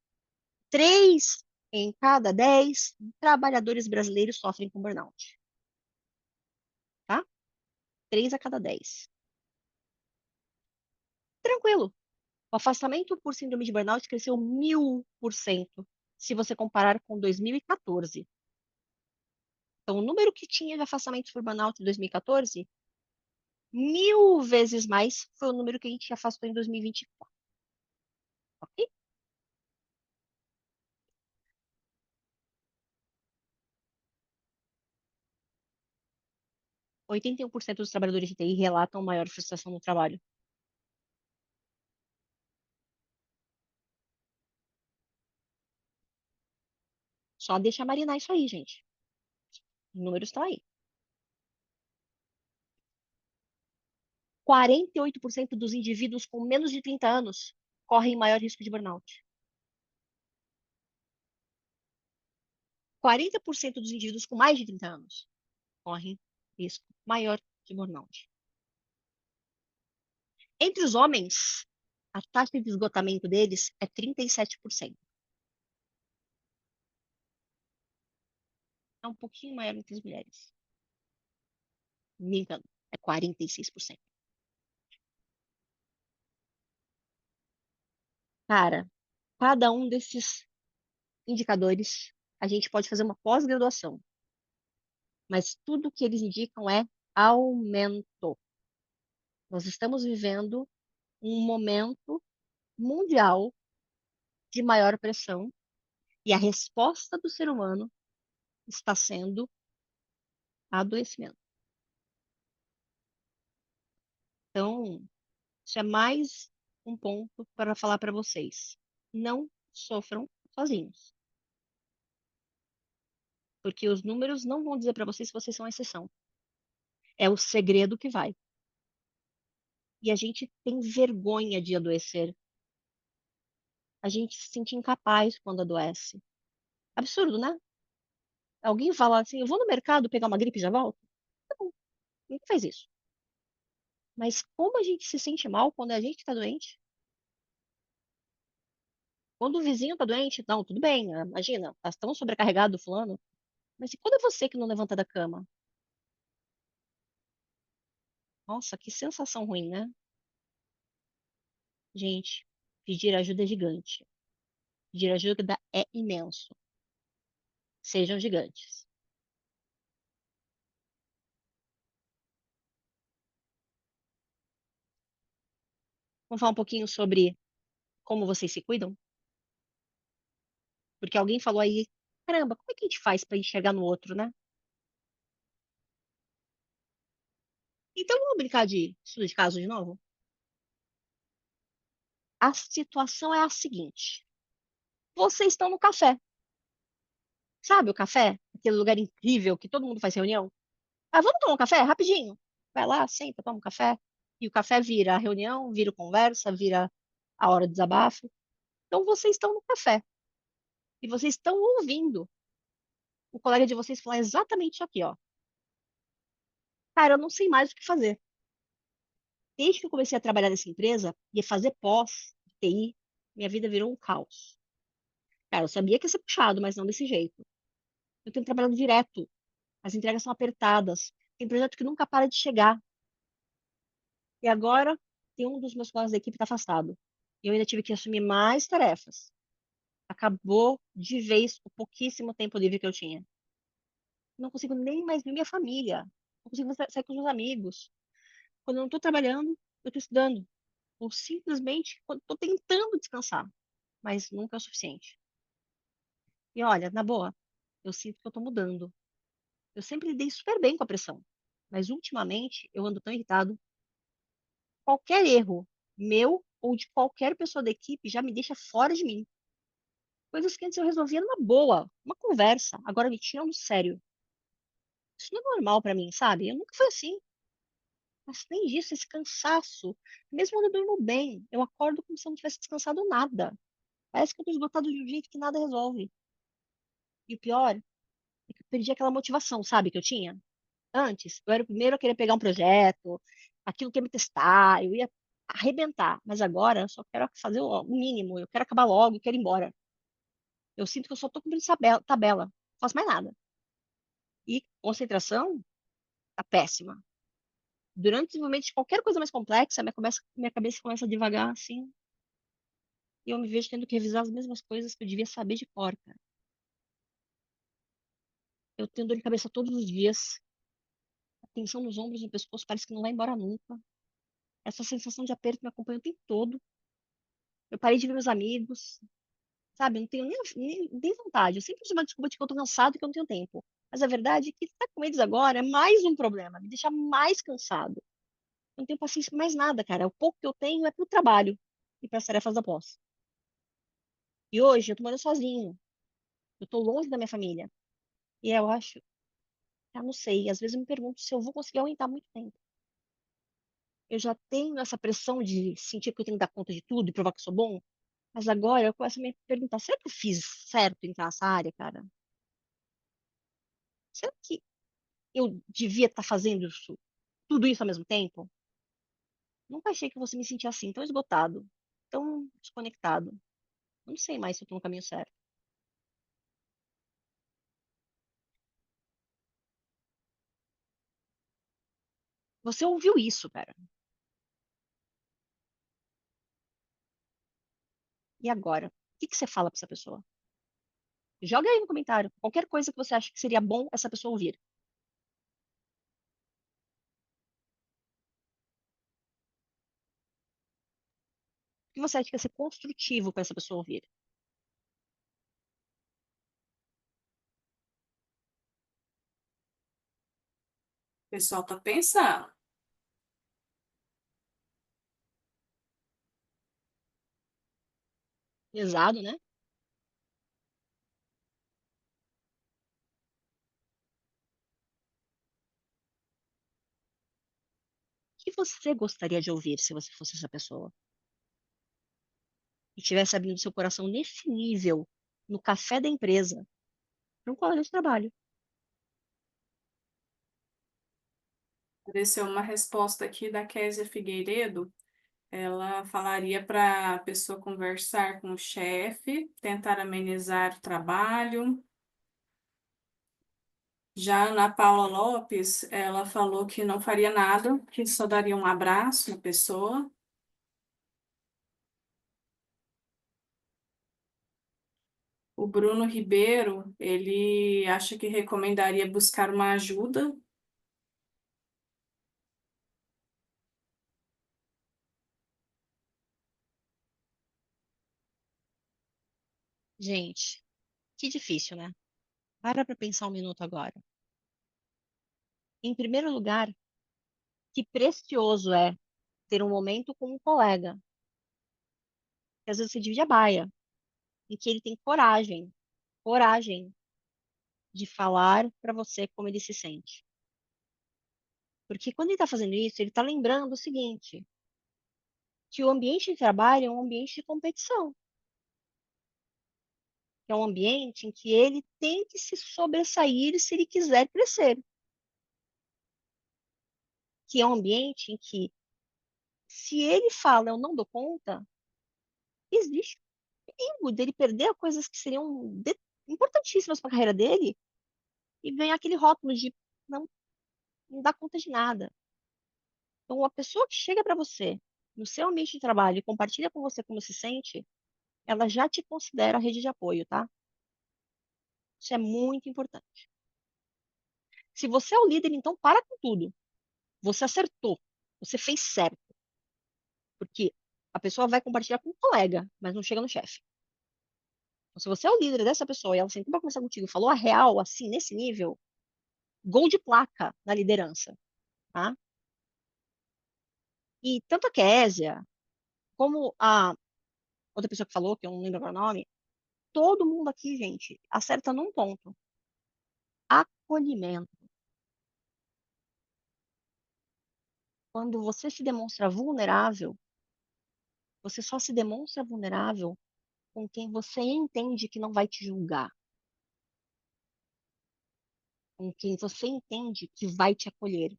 3 em cada 10 trabalhadores brasileiros sofrem com burnout, tá? 3 a cada 10. Tranquilo. O afastamento por síndrome de burnout cresceu 1000% se você comparar com 2014. Então, o número que tinha de afastamentos por burnout em 2014, 1000 vezes mais foi o número que a gente afastou em 2024. Ok? – 81% dos trabalhadores de TI relatam maior frustração no trabalho. Só deixa marinar isso aí, gente. Os números estão aí. 48% dos indivíduos com menos de 30 anos correm maior risco de burnout. 40% dos indivíduos com mais de 30 anos correm risco maior de burnout. Entre os homens, a taxa de esgotamento deles é 37%. É um pouquinho maior entre as mulheres. Me engano, é 46%. Cara, cada um desses indicadores, a gente pode fazer uma pós-graduação, mas tudo que eles indicam é aumento. Nós estamos vivendo um momento mundial de maior pressão e a resposta do ser humano está sendo adoecimento. Então, isso é mais um ponto para falar para vocês. Não sofram sozinhos. Porque os números não vão dizer para vocês se vocês são exceção. É o segredo que vai. E a gente tem vergonha de adoecer. A gente se sente incapaz quando adoece. Absurdo, né? Alguém fala assim, eu vou no mercado pegar uma gripe e já volto? Não, ninguém faz isso. Mas como a gente se sente mal quando a gente está doente? Quando o vizinho está doente, não, tudo bem, imagina, tá tão sobrecarregado fulano. Mas e quando é você que não levanta da cama? Nossa, que sensação ruim, né? Gente, pedir ajuda é gigante. Pedir ajuda é imenso. Sejam gigantes. Vamos falar um pouquinho sobre como vocês se cuidam? Porque alguém falou aí, caramba, como é que a gente faz para enxergar no outro, né? Então vamos brincar de estudo de caso de novo? A situação é a seguinte: vocês estão no café. Sabe o café? Aquele lugar incrível que todo mundo faz reunião? Ah, vamos tomar um café? Rapidinho. Vai lá, senta, toma um café. E o café vira a reunião, vira conversa, vira a hora de desabafo. Então vocês estão no café. E vocês estão ouvindo o colega de vocês falar exatamente isso aqui, ó. Cara, eu não sei mais o que fazer. Desde que eu comecei a trabalhar nessa empresa e a fazer pós TI, minha vida virou um caos. Cara, eu sabia que ia ser puxado, mas não desse jeito. Eu tenho trabalhado direto. As entregas são apertadas. Tem projeto que nunca para de chegar. E agora tem um dos meus colegas da equipe que está afastado. E eu ainda tive que assumir mais tarefas. Acabou de vez o pouquíssimo tempo livre que eu tinha. Não consigo nem mais ver minha família. Não consigo mais sair com os meus amigos. Quando eu não tô trabalhando, eu tô estudando. Ou simplesmente quando tô tentando descansar, mas nunca é o suficiente. E olha, na boa, eu sinto que eu tô mudando. Eu sempre lidei super bem com a pressão, mas ultimamente eu ando tão irritado. Qualquer erro meu ou de qualquer pessoa da equipe já me deixa fora de mim. Coisas que antes eu resolvia numa boa, uma conversa, agora me tiram do sério. Isso não é normal pra mim, sabe? Eu nunca fui assim. Mas nem disso, esse cansaço. Mesmo quando eu durmo bem, eu acordo como se eu não tivesse descansado nada. Parece que eu tô esgotado de um jeito que nada resolve. E o pior é que eu perdi aquela motivação, sabe, que eu tinha. Antes, eu era o primeiro a querer pegar um projeto, aquilo que ia me testar, eu ia arrebentar. Mas agora eu só quero fazer o mínimo, eu quero acabar logo, eu quero ir embora. Eu sinto que eu só tô cumprindo tabela, não faço mais nada. E concentração tá péssima. Durante o desenvolvimento de qualquer coisa mais complexa, minha cabeça começa a devagar assim, e eu me vejo tendo que revisar as mesmas coisas que eu devia saber de cor, cara. Eu tenho dor de cabeça todos os dias, a tensão nos ombros e no pescoço parece que não vai embora nunca. Essa sensação de aperto me acompanha o tempo todo. Eu parei de ver meus amigos, sabe? Eu não tenho nem vontade. Eu sempre uso uma desculpa de que eu tô cansado e que eu não tenho tempo. Mas a verdade é que estar com eles agora é mais um problema, me deixa mais cansado. Eu não tenho paciência com mais nada, cara. O pouco que eu tenho é pro trabalho e para as tarefas da pós. E hoje eu tô morando sozinho. Eu tô longe da minha família. E eu acho, eu não sei, às vezes eu me pergunto se eu vou conseguir aguentar muito tempo. Eu já tenho essa pressão de sentir que eu tenho que dar conta de tudo e provar que eu sou bom, mas agora eu começo a me perguntar, será que eu fiz certo em entrar nessa área, cara? Será que eu devia estar fazendo tudo isso ao mesmo tempo? Nunca achei que você me sentia assim, tão esgotado, tão desconectado. Não sei mais se eu tô no caminho certo. Você ouviu isso, cara. E agora? O que que você fala pra essa pessoa? Joga aí no comentário qualquer coisa que você acha que seria bom essa pessoa ouvir. O que você acha que vai ser construtivo para essa pessoa ouvir? O pessoal tá pensando. Pesado, né? O que você gostaria de ouvir se você fosse essa pessoa? E tivesse abrindo seu coração nesse nível, no café da empresa, para um colega de trabalho. Apareceu uma resposta aqui da Késia Figueiredo. Ela falaria para a pessoa conversar com o chefe, tentar amenizar o trabalho. Já a Ana Paula Lopes, ela falou que não faria nada, que só daria um abraço na pessoa. O Bruno Ribeiro, ele acha que recomendaria buscar uma ajuda. Gente, que difícil, né? Para pensar um minuto agora. Em primeiro lugar, que precioso é ter um momento com um colega, que às vezes você divide a baia, em que ele tem coragem de falar para você como ele se sente. Porque quando ele está fazendo isso, ele está lembrando o seguinte, que o ambiente de trabalho é um ambiente de competição, que é um ambiente em que ele tem que se sobressair se ele quiser crescer, que é um ambiente em que, se ele fala eu não dou conta, existe o perigo dele perder coisas que seriam importantíssimas para a carreira dele e ganhar aquele rótulo de não, não dá conta de nada. Então, a pessoa que chega para você no seu ambiente de trabalho e compartilha com você como se sente, ela já te considera rede de apoio, tá? Isso é muito importante. Se você é o líder, então para com tudo. Você acertou. Você fez certo. Porque a pessoa vai compartilhar com um colega, mas não chega no chefe. Então, se você é o líder dessa pessoa e ela sentou pra conversar contigo e falou a real, assim, nesse nível, gol de placa na liderança, tá? E tanto a Késia, como a outra pessoa que falou, que eu não lembro agora o nome, todo mundo aqui, gente, acerta num ponto. Acolhimento. Quando você se demonstra vulnerável, você só se demonstra vulnerável com quem você entende que não vai te julgar, com quem você entende que vai te acolher.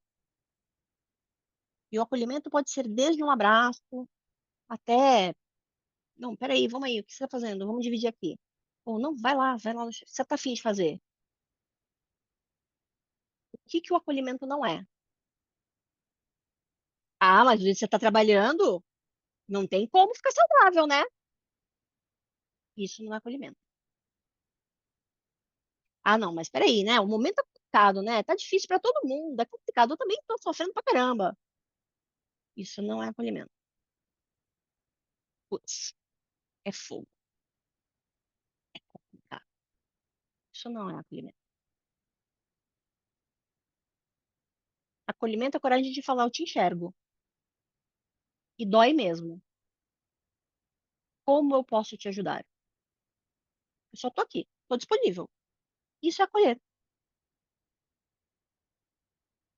E o acolhimento pode ser desde um abraço até, não, peraí, vamos aí, o que você está fazendo? Vamos dividir aqui. Ou não, vai lá, você está afim de fazer. O que que o acolhimento não é? Ah, mas você está trabalhando, não tem como ficar saudável, né? Isso não é acolhimento. Ah, não, mas espera aí, né? O momento é complicado, né? Tá difícil para todo mundo, é complicado. Eu também tô sofrendo pra caramba. Isso não é acolhimento. Putz, é fogo, é complicado. Isso não é acolhimento. Acolhimento é a coragem de falar, eu te enxergo. E dói mesmo. Como eu posso te ajudar? Eu só tô aqui, tô disponível. Isso é acolher.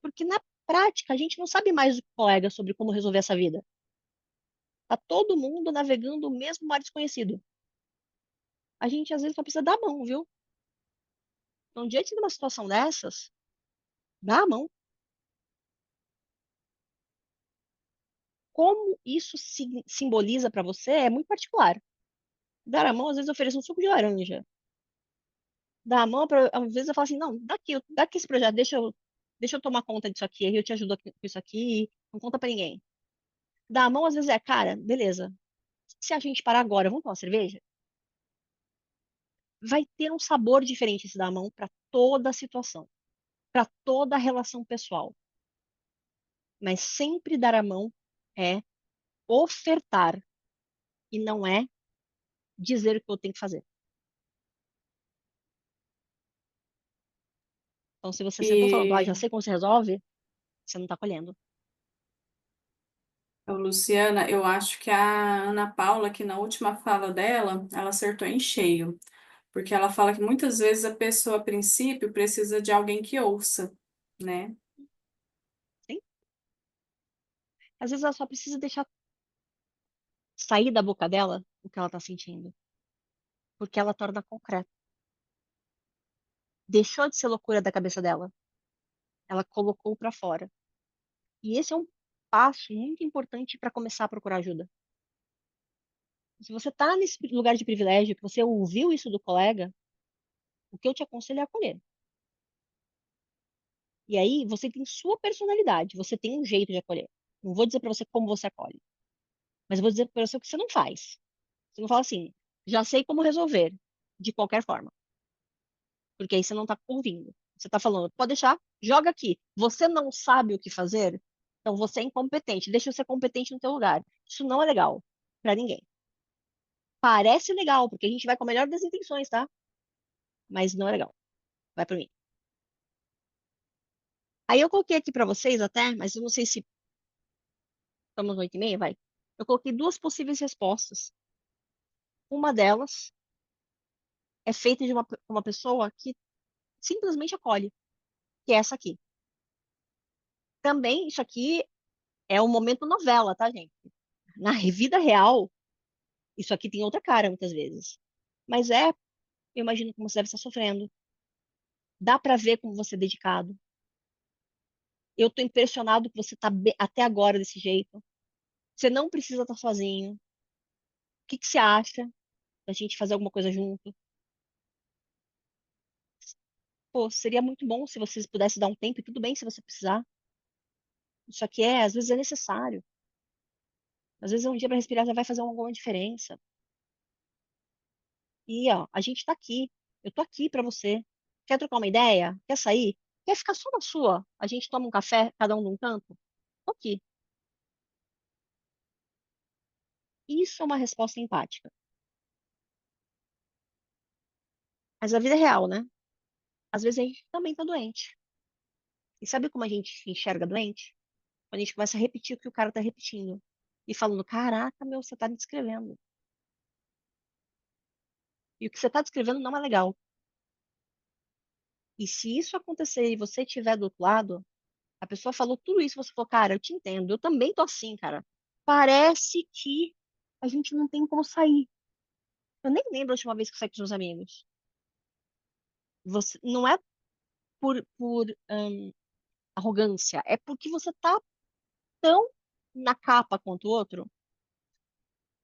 Porque na prática a gente não sabe mais do que o colega sobre como resolver essa vida. Tá todo mundo navegando o mesmo mar desconhecido. A gente às vezes só precisa dar a mão, viu? Então, diante de uma situação dessas, dá a mão. Como isso simboliza para você é muito particular. Dar a mão, às vezes, oferece um suco de laranja. Dar a mão, pra, às vezes, eu falo assim: não, dá aqui esse projeto, deixa eu tomar conta disso aqui, aí eu te ajudo com isso aqui, não conta pra ninguém. Dar a mão, às vezes, é, cara, beleza. Se a gente parar agora, vamos tomar uma cerveja? Vai ter um sabor diferente esse dar a mão para toda a situação, para toda a relação pessoal. Mas sempre dar a mão é ofertar e não é dizer o que eu tenho que fazer. Então, se você sentou falando, ah, já E, sei como se resolve, você não está colhendo. ô, Luciana, eu acho que a Ana Paula, que na última fala dela, ela acertou em cheio. Porque ela fala que muitas vezes a pessoa, a princípio, precisa de alguém que ouça, né? Sim? Às vezes ela só precisa deixar sair da boca dela o que ela está sentindo, porque ela torna concreto. Deixou de ser loucura da cabeça dela, ela colocou para fora. E esse é um passo muito importante para começar a procurar ajuda. Se você está nesse lugar de privilégio, que você ouviu isso do colega, o que eu te aconselho é acolher. E aí você tem sua personalidade, você tem um jeito de acolher. Não vou dizer para você como você acolhe, mas eu vou dizer para você o que você não faz. Você não fala assim, já sei como resolver, de qualquer forma. Porque aí você não está ouvindo. Você está falando, pode deixar, joga aqui. Você não sabe o que fazer, então você é incompetente. Deixa eu ser competente no teu lugar. Isso não é legal para ninguém. Parece legal, porque a gente vai com a melhor das intenções, tá? Mas não é legal. Vai para mim. Aí eu coloquei aqui para vocês até, mas eu não sei se estamos no 8h30, vai. Eu coloquei duas possíveis respostas. Uma delas é feita de uma pessoa que simplesmente acolhe, que é essa aqui. Também, isso aqui é um momento novela, tá, gente? Na vida real, isso aqui tem outra cara muitas vezes. Mas eu imagino como você deve estar sofrendo. Dá pra ver como você é dedicado. Eu tô impressionado que você tá até agora desse jeito. Você não precisa estar sozinho. O que que você acha da gente fazer alguma coisa junto? Pô, seria muito bom se vocês pudessem dar um tempo, e tudo bem se você precisar. Isso aqui às vezes é necessário. Às vezes um dia para respirar já vai fazer alguma diferença. E, ó, a gente tá aqui. Eu tô aqui pra você. Quer trocar uma ideia? Quer sair? Quer ficar só na sua? A gente toma um café, cada um num canto? Tô aqui. Isso é uma resposta empática. Mas a vida é real, né? Às vezes a gente também tá doente. E sabe como a gente se enxerga doente? Quando a gente começa a repetir o que o cara tá repetindo. E falando, caraca, meu, você tá me descrevendo. E o que você tá descrevendo não é legal. E se isso acontecer e você estiver do outro lado, a pessoa falou tudo isso, você falou, cara, eu te entendo, eu também tô assim, cara. Parece que a gente não tem como sair. Eu nem lembro a última vez que eu saí com os meus amigos. Você, não é por arrogância, é porque você tá tão na capa quanto o outro.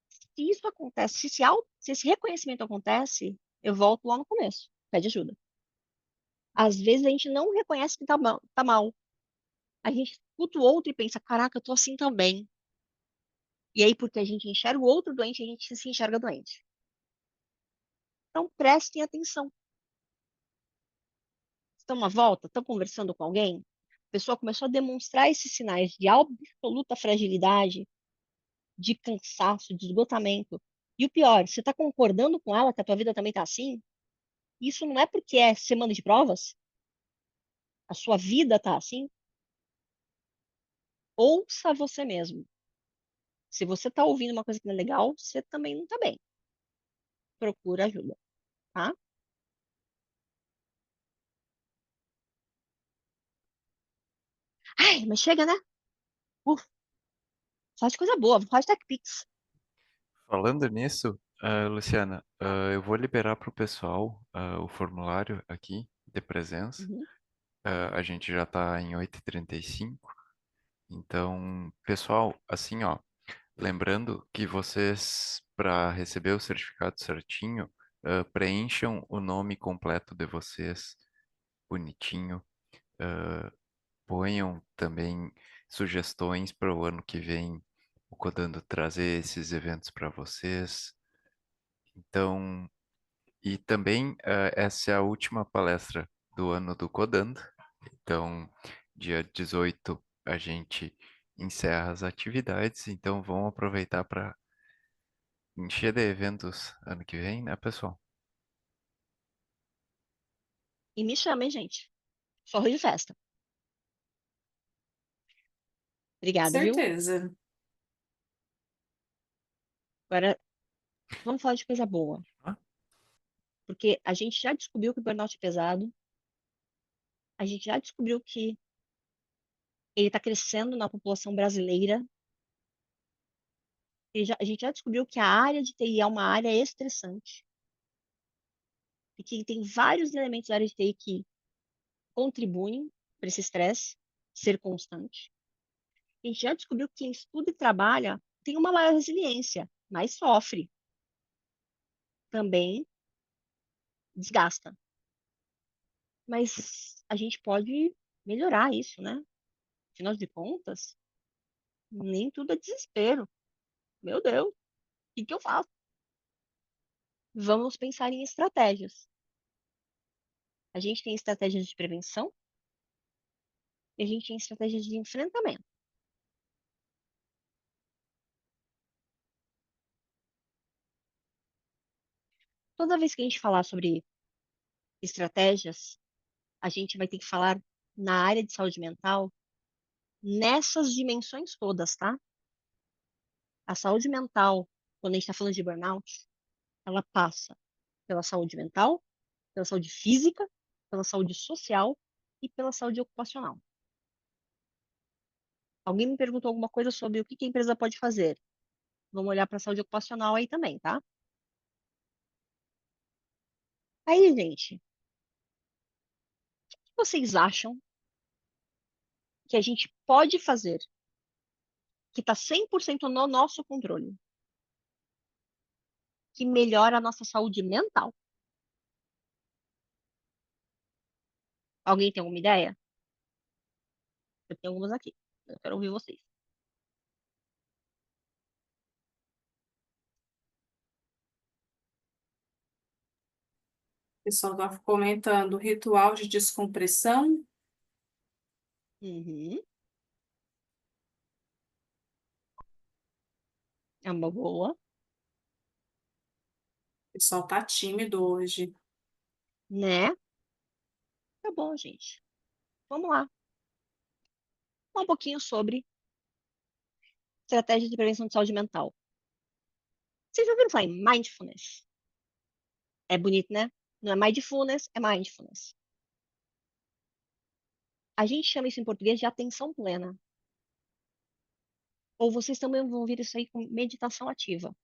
Se isso acontece, se esse reconhecimento acontece, eu volto lá no começo, pede ajuda. Às vezes a gente não reconhece que tá mal, tá mal. A gente escuta o outro e pensa, caraca, eu tô assim também. E aí, porque a gente enxerga o outro doente, a gente se enxerga doente. Então, prestem atenção. Estão uma volta, estão conversando com alguém, a pessoa começou a demonstrar esses sinais de absoluta fragilidade, de cansaço, de esgotamento. E o pior, você está concordando com ela que a tua vida também está assim? Isso não é porque é semana de provas? A sua vida está assim? Ouça você mesmo. Se você está ouvindo uma coisa que não é legal, você também não está bem. Procura ajuda, tá? Ai, mas chega, né? Uf, só de coisa boa. Faz TechPix. Falando nisso, Luciana, eu vou liberar para o pessoal o formulário aqui de presença. Uhum. A gente já está em 8h35. Então, pessoal, assim, ó, lembrando que vocês, para receber o certificado certinho, preencham o nome completo de vocês, bonitinho. ah, Ponham também sugestões para o ano que vem, o Codando trazer esses eventos para vocês. Então, e também essa é a última palestra do ano do Codando. Então, dia 18 a gente encerra as atividades. Então, vamos aproveitar para encher de eventos ano que vem, né, pessoal? E me chamem, gente. Só de festa. Obrigada, viu? Certeza. Agora, vamos falar de coisa boa. Ah, Porque a gente já descobriu que o burnout é pesado. A gente já descobriu que ele está crescendo na população brasileira. A gente já descobriu que a área de TI é uma área estressante. E que tem vários elementos da área de TI que contribuem para esse estresse ser constante. A gente já descobriu que quem estuda e trabalha tem uma maior resiliência, mas sofre. Também desgasta. Mas a gente pode melhorar isso, né? Afinal de contas, nem tudo é desespero. Meu Deus, o que que eu faço? Vamos pensar em estratégias. A gente tem estratégias de prevenção e a gente tem estratégias de enfrentamento. Toda vez que a gente falar sobre estratégias, a gente vai ter que falar na área de saúde mental nessas dimensões todas, tá? A saúde mental, quando a gente está falando de burnout, ela passa pela saúde mental, pela saúde física, pela saúde social e pela saúde ocupacional. Alguém me perguntou alguma coisa sobre o que que a empresa pode fazer. Vamos olhar para a saúde ocupacional aí também, tá? Aí, gente, o que vocês acham que a gente pode fazer que está 100% no nosso controle, que melhora a nossa saúde mental? Alguém tem alguma ideia? Eu tenho algumas aqui. Eu quero ouvir vocês. O pessoal está comentando ritual de descompressão. Uhum. É uma boa, O pessoal tá tímido hoje. né? Tá bom, gente. Vamos lá. Falar um pouquinho sobre estratégia de prevenção de saúde mental. Vocês já ouviram falar em mindfulness? É bonito, né? Não é mindfulness, é mindfulness. A gente chama isso em português de atenção plena. Ou vocês também vão ouvir isso aí como meditação ativa.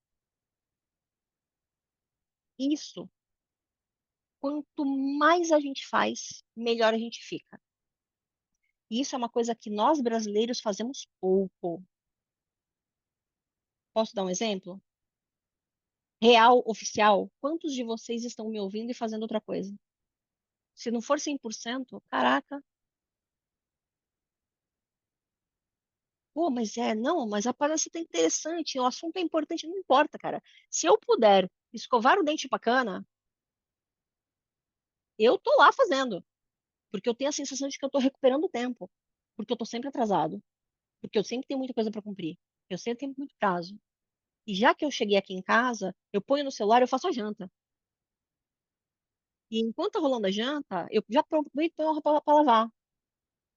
Isso, quanto mais a gente faz, melhor a gente fica. E isso é uma coisa que nós brasileiros fazemos pouco. Posso dar um exemplo? Real, oficial, quantos de vocês estão me ouvindo e fazendo outra coisa? Se não for 100%, caraca. Pô, mas não, mas a palestra tá interessante, o assunto é importante, não importa, cara. Se eu puder escovar o dente bacana, eu tô lá fazendo, porque eu tenho a sensação de que eu tô recuperando o tempo, porque eu tô sempre atrasado, porque eu sempre tenho muita coisa para cumprir, eu sempre tenho muito prazo. E já que eu cheguei aqui em casa, eu ponho no celular, eu faço a janta. E enquanto tá rolando a janta, eu já aproveito e ponho a roupa para lavar.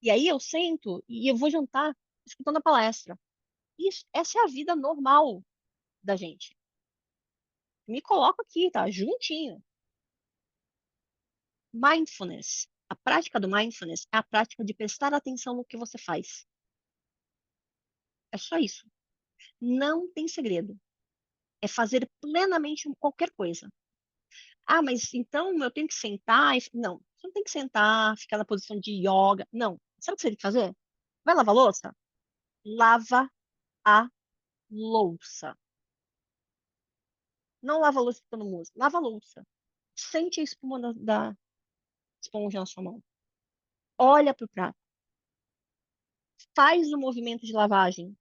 E aí eu sento e eu vou jantar escutando a palestra. Isso, essa é a vida normal da gente. Me coloco aqui, tá? Juntinho. Mindfulness. A prática do mindfulness é a prática de prestar atenção no que você faz. É só isso. Não tem segredo. É fazer plenamente qualquer coisa. Ah, mas então eu tenho que sentar? Não, você não tem que sentar, ficar na posição de yoga. Não. Sabe o que você tem que fazer? Vai lavar a louça? Lava a louça. Não lava a louça escutando música. Lava a louça. Sente a espuma da esponja na sua mão. Olha para o prato. Faz o movimento de lavagem.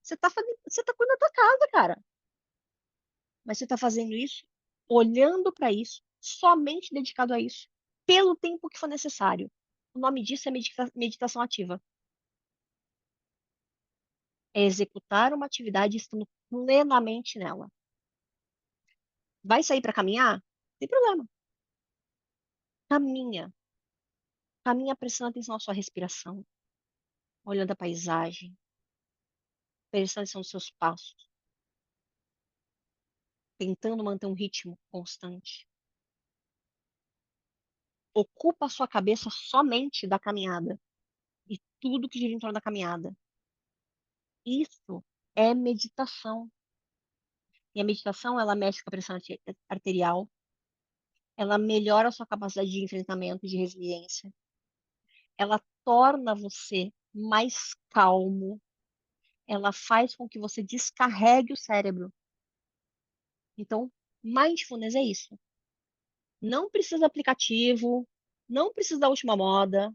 Você tá cuidando da tua casa, cara. Mas você tá fazendo isso, olhando para isso, somente dedicado a isso, pelo tempo que for necessário. O nome disso é meditação ativa. É executar uma atividade estando plenamente nela. Vai sair para caminhar? Não tem problema. Caminha. Caminha prestando atenção na sua respiração, olhando a paisagem, prestando atenção nos seus passos, tentando manter um ritmo constante. Ocupa a sua cabeça somente da caminhada e tudo que gira em torno da caminhada. Isso é meditação. E a meditação, ela mexe com a pressão arterial, ela melhora a sua capacidade de enfrentamento, de resiliência, ela torna você mais calmo, ela faz com que você descarregue o cérebro. Então, mindfulness é isso. Não precisa de aplicativo, não precisa da última moda,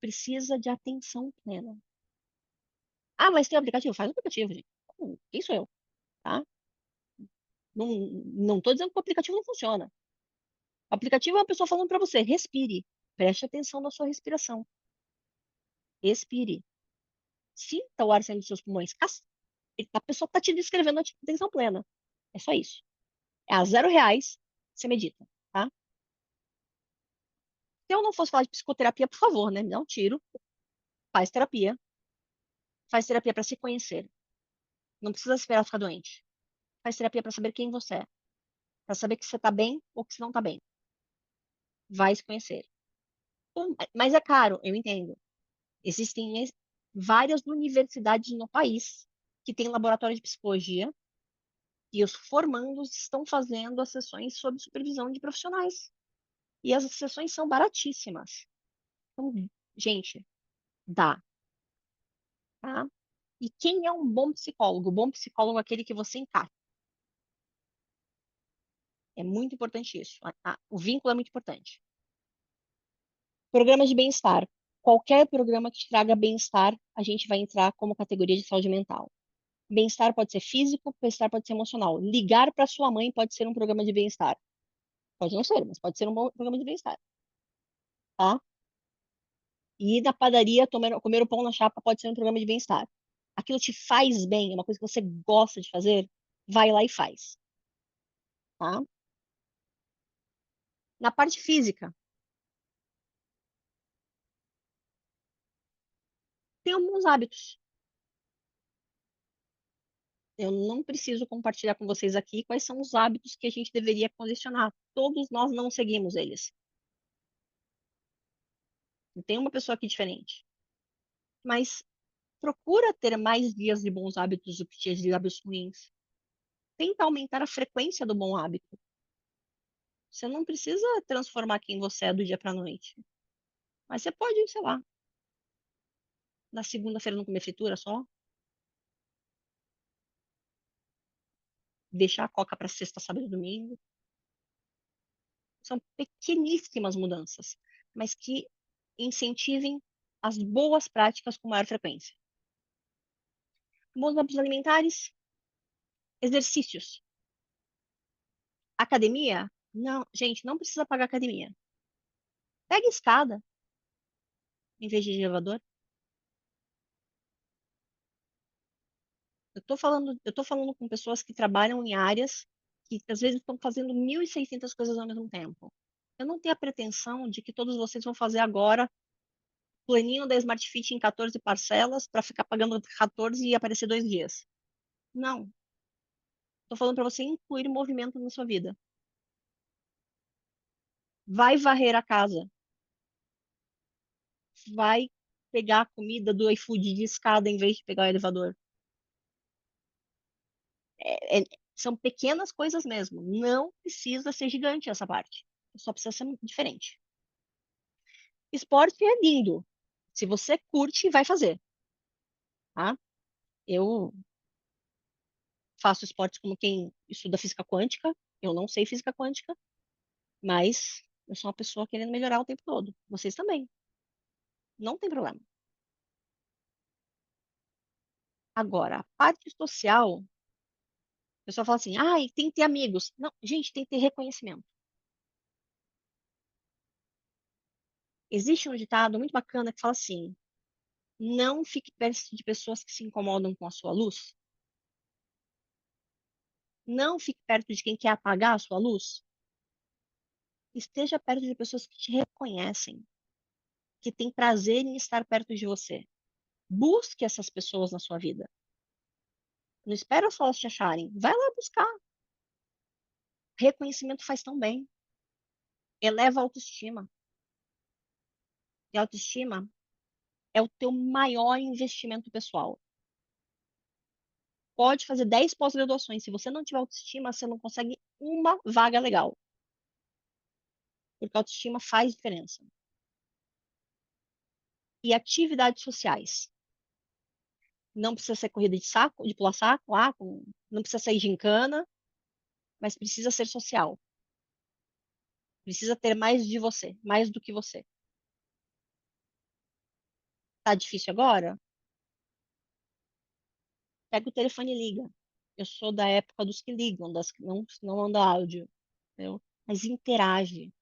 precisa de atenção plena. Ah, mas tem aplicativo? Faz o aplicativo, gente. Quem sou eu, tá? Não, não tô dizendo que o aplicativo não funciona. O aplicativo é uma pessoa falando para você, respire. Preste atenção na sua respiração. Expire. Sinta o ar saindo dos seus pulmões. A pessoa está te descrevendo a atenção plena. É só isso. É a R$ 0, você medita, tá? Se eu não fosse falar de psicoterapia, por favor, né? Me dá um tiro. Faz terapia. Faz terapia para se conhecer. Não precisa esperar ficar doente. Faz terapia para saber quem você é. Para saber que você está bem ou que você não está bem. Vai se conhecer. Mas é caro, eu entendo. Existem várias universidades no país que têm laboratório de psicologia e os formandos estão fazendo as sessões sob supervisão de profissionais. E as sessões são baratíssimas. Então, gente, dá, tá? E quem é um bom psicólogo? O bom psicólogo é aquele que você encaixa. É muito importante isso. O vínculo é muito importante. Programas de bem-estar. Qualquer programa que te traga bem-estar, a gente vai entrar como categoria de saúde mental. Bem-estar pode ser físico, bem-estar pode ser emocional. Ligar para sua mãe pode ser um programa de bem-estar. Pode não ser, mas pode ser um bom programa de bem-estar, tá? Ir na padaria, comer o pão na chapa pode ser um programa de bem-estar. Aquilo te faz bem, é uma coisa que você gosta de fazer, vai lá e faz, tá? Na parte física, tem alguns hábitos. Eu não preciso compartilhar com vocês aqui quais são os hábitos que a gente deveria condicionar. Todos nós não seguimos eles. Não tem uma pessoa aqui diferente. Mas procura ter mais dias de bons hábitos do que dias de hábitos ruins. Tenta aumentar a frequência do bom hábito. Você não precisa transformar quem você é do dia para a noite. Mas você pode, sei lá, na segunda-feira não comer fritura só, deixar a coca para sexta, sábado e domingo. São pequeníssimas mudanças, mas que incentivem as boas práticas com maior frequência. Bons hábitos alimentares, exercícios. Academia? Não, gente, não precisa pagar academia. Pega escada em vez de elevador. Eu tô falando com pessoas que trabalham em áreas que às vezes estão fazendo 1.600 coisas ao mesmo tempo. Eu não tenho a pretensão de que todos vocês vão fazer agora planinho da Smart Fit em 14 parcelas para ficar pagando 14 e aparecer 2 dias. Não. Tô falando para você incluir movimento na sua vida. Vai varrer a casa. Vai pegar a comida do iFood de escada em vez de pegar o elevador. São pequenas coisas mesmo. Não precisa ser gigante essa parte. Só precisa ser diferente. Esporte é lindo. Se você curte, vai fazer, tá? Eu faço esportes como quem estuda física quântica. Eu não sei física quântica, mas eu sou uma pessoa querendo melhorar o tempo todo. Vocês também. Não tem problema. Agora, a parte social, o pessoal fala assim, ai, tem que ter amigos. Não, gente, tem que ter reconhecimento. Existe um ditado muito bacana que fala assim, não fique perto de pessoas que se incomodam com a sua luz. Não fique perto de quem quer apagar a sua luz. Esteja perto de pessoas que te reconhecem, que têm prazer em estar perto de você. Busque essas pessoas na sua vida. Não espera só elas te acharem. Vai lá buscar. Reconhecimento faz tão bem. Eleva a autoestima. E a autoestima é o teu maior investimento pessoal. Pode fazer 10 pós-graduações. Se você não tiver autoestima, você não consegue uma vaga legal. Porque a autoestima faz diferença. E atividades sociais. Não precisa ser corrida de saco, de pular saco, não precisa ser gincana, mas precisa ser social. Precisa ter mais de você, mais do que você. Tá difícil agora? Pega o telefone e liga. Eu sou da época dos que ligam, das que não mandam áudio, entendeu? Mas interage.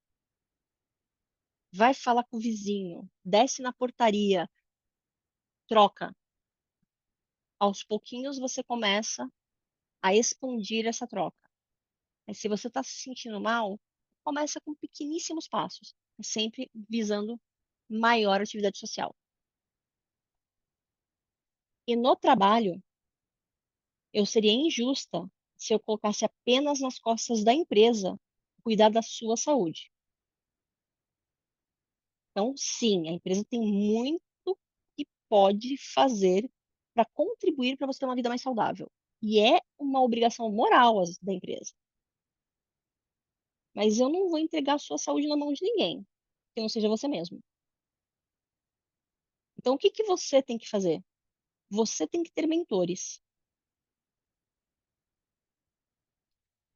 Vai falar com o vizinho, desce na portaria, troca. Aos pouquinhos você começa a expandir essa troca. Mas se você está se sentindo mal, começa com pequeníssimos passos, sempre visando maior atividade social. E no trabalho, eu seria injusta se eu colocasse apenas nas costas da empresa cuidar da sua saúde. Então, sim, a empresa tem muito que pode fazer para contribuir para você ter uma vida mais saudável. E é uma obrigação moral da empresa. Mas eu não vou entregar a sua saúde na mão de ninguém, que não seja você mesmo. Então, o que que você tem que fazer? Você tem que ter mentores.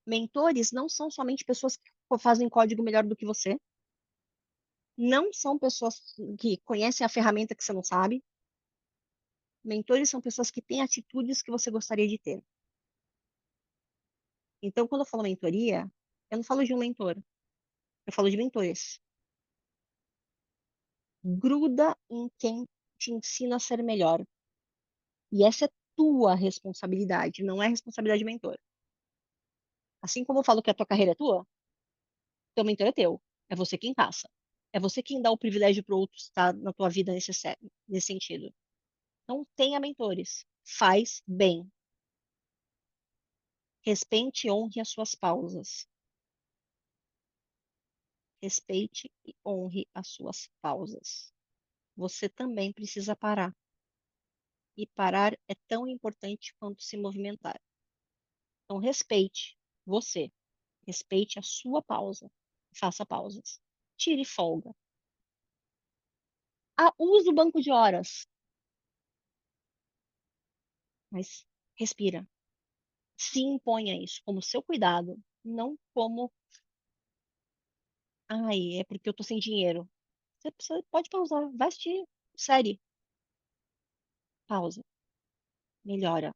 Mentores não são somente pessoas que fazem código melhor do que você. Não são pessoas que conhecem a ferramenta que você não sabe. Mentores são pessoas que têm atitudes que você gostaria de ter. Então, quando eu falo mentoria, eu não falo de um mentor, eu falo de mentores. Gruda em quem te ensina a ser melhor. E essa é tua responsabilidade, não é responsabilidade do mentor. Assim como eu falo que a tua carreira é tua, teu mentor é teu. É você quem passa. É você quem dá o privilégio para o outro estar na tua vida nesse sentido. Não tenha mentores. Faz bem. Respeite e honre as suas pausas. Respeite e honre as suas pausas. Você também precisa parar. E parar é tão importante quanto se movimentar. Então, respeite você. Respeite a sua pausa. Faça pausas. Tire folga. Ah, use o banco de horas. Mas respira. Se imponha isso como seu cuidado, não como, ai, é porque eu tô sem dinheiro. Você pode pausar, vai assistir série, pausa, melhora.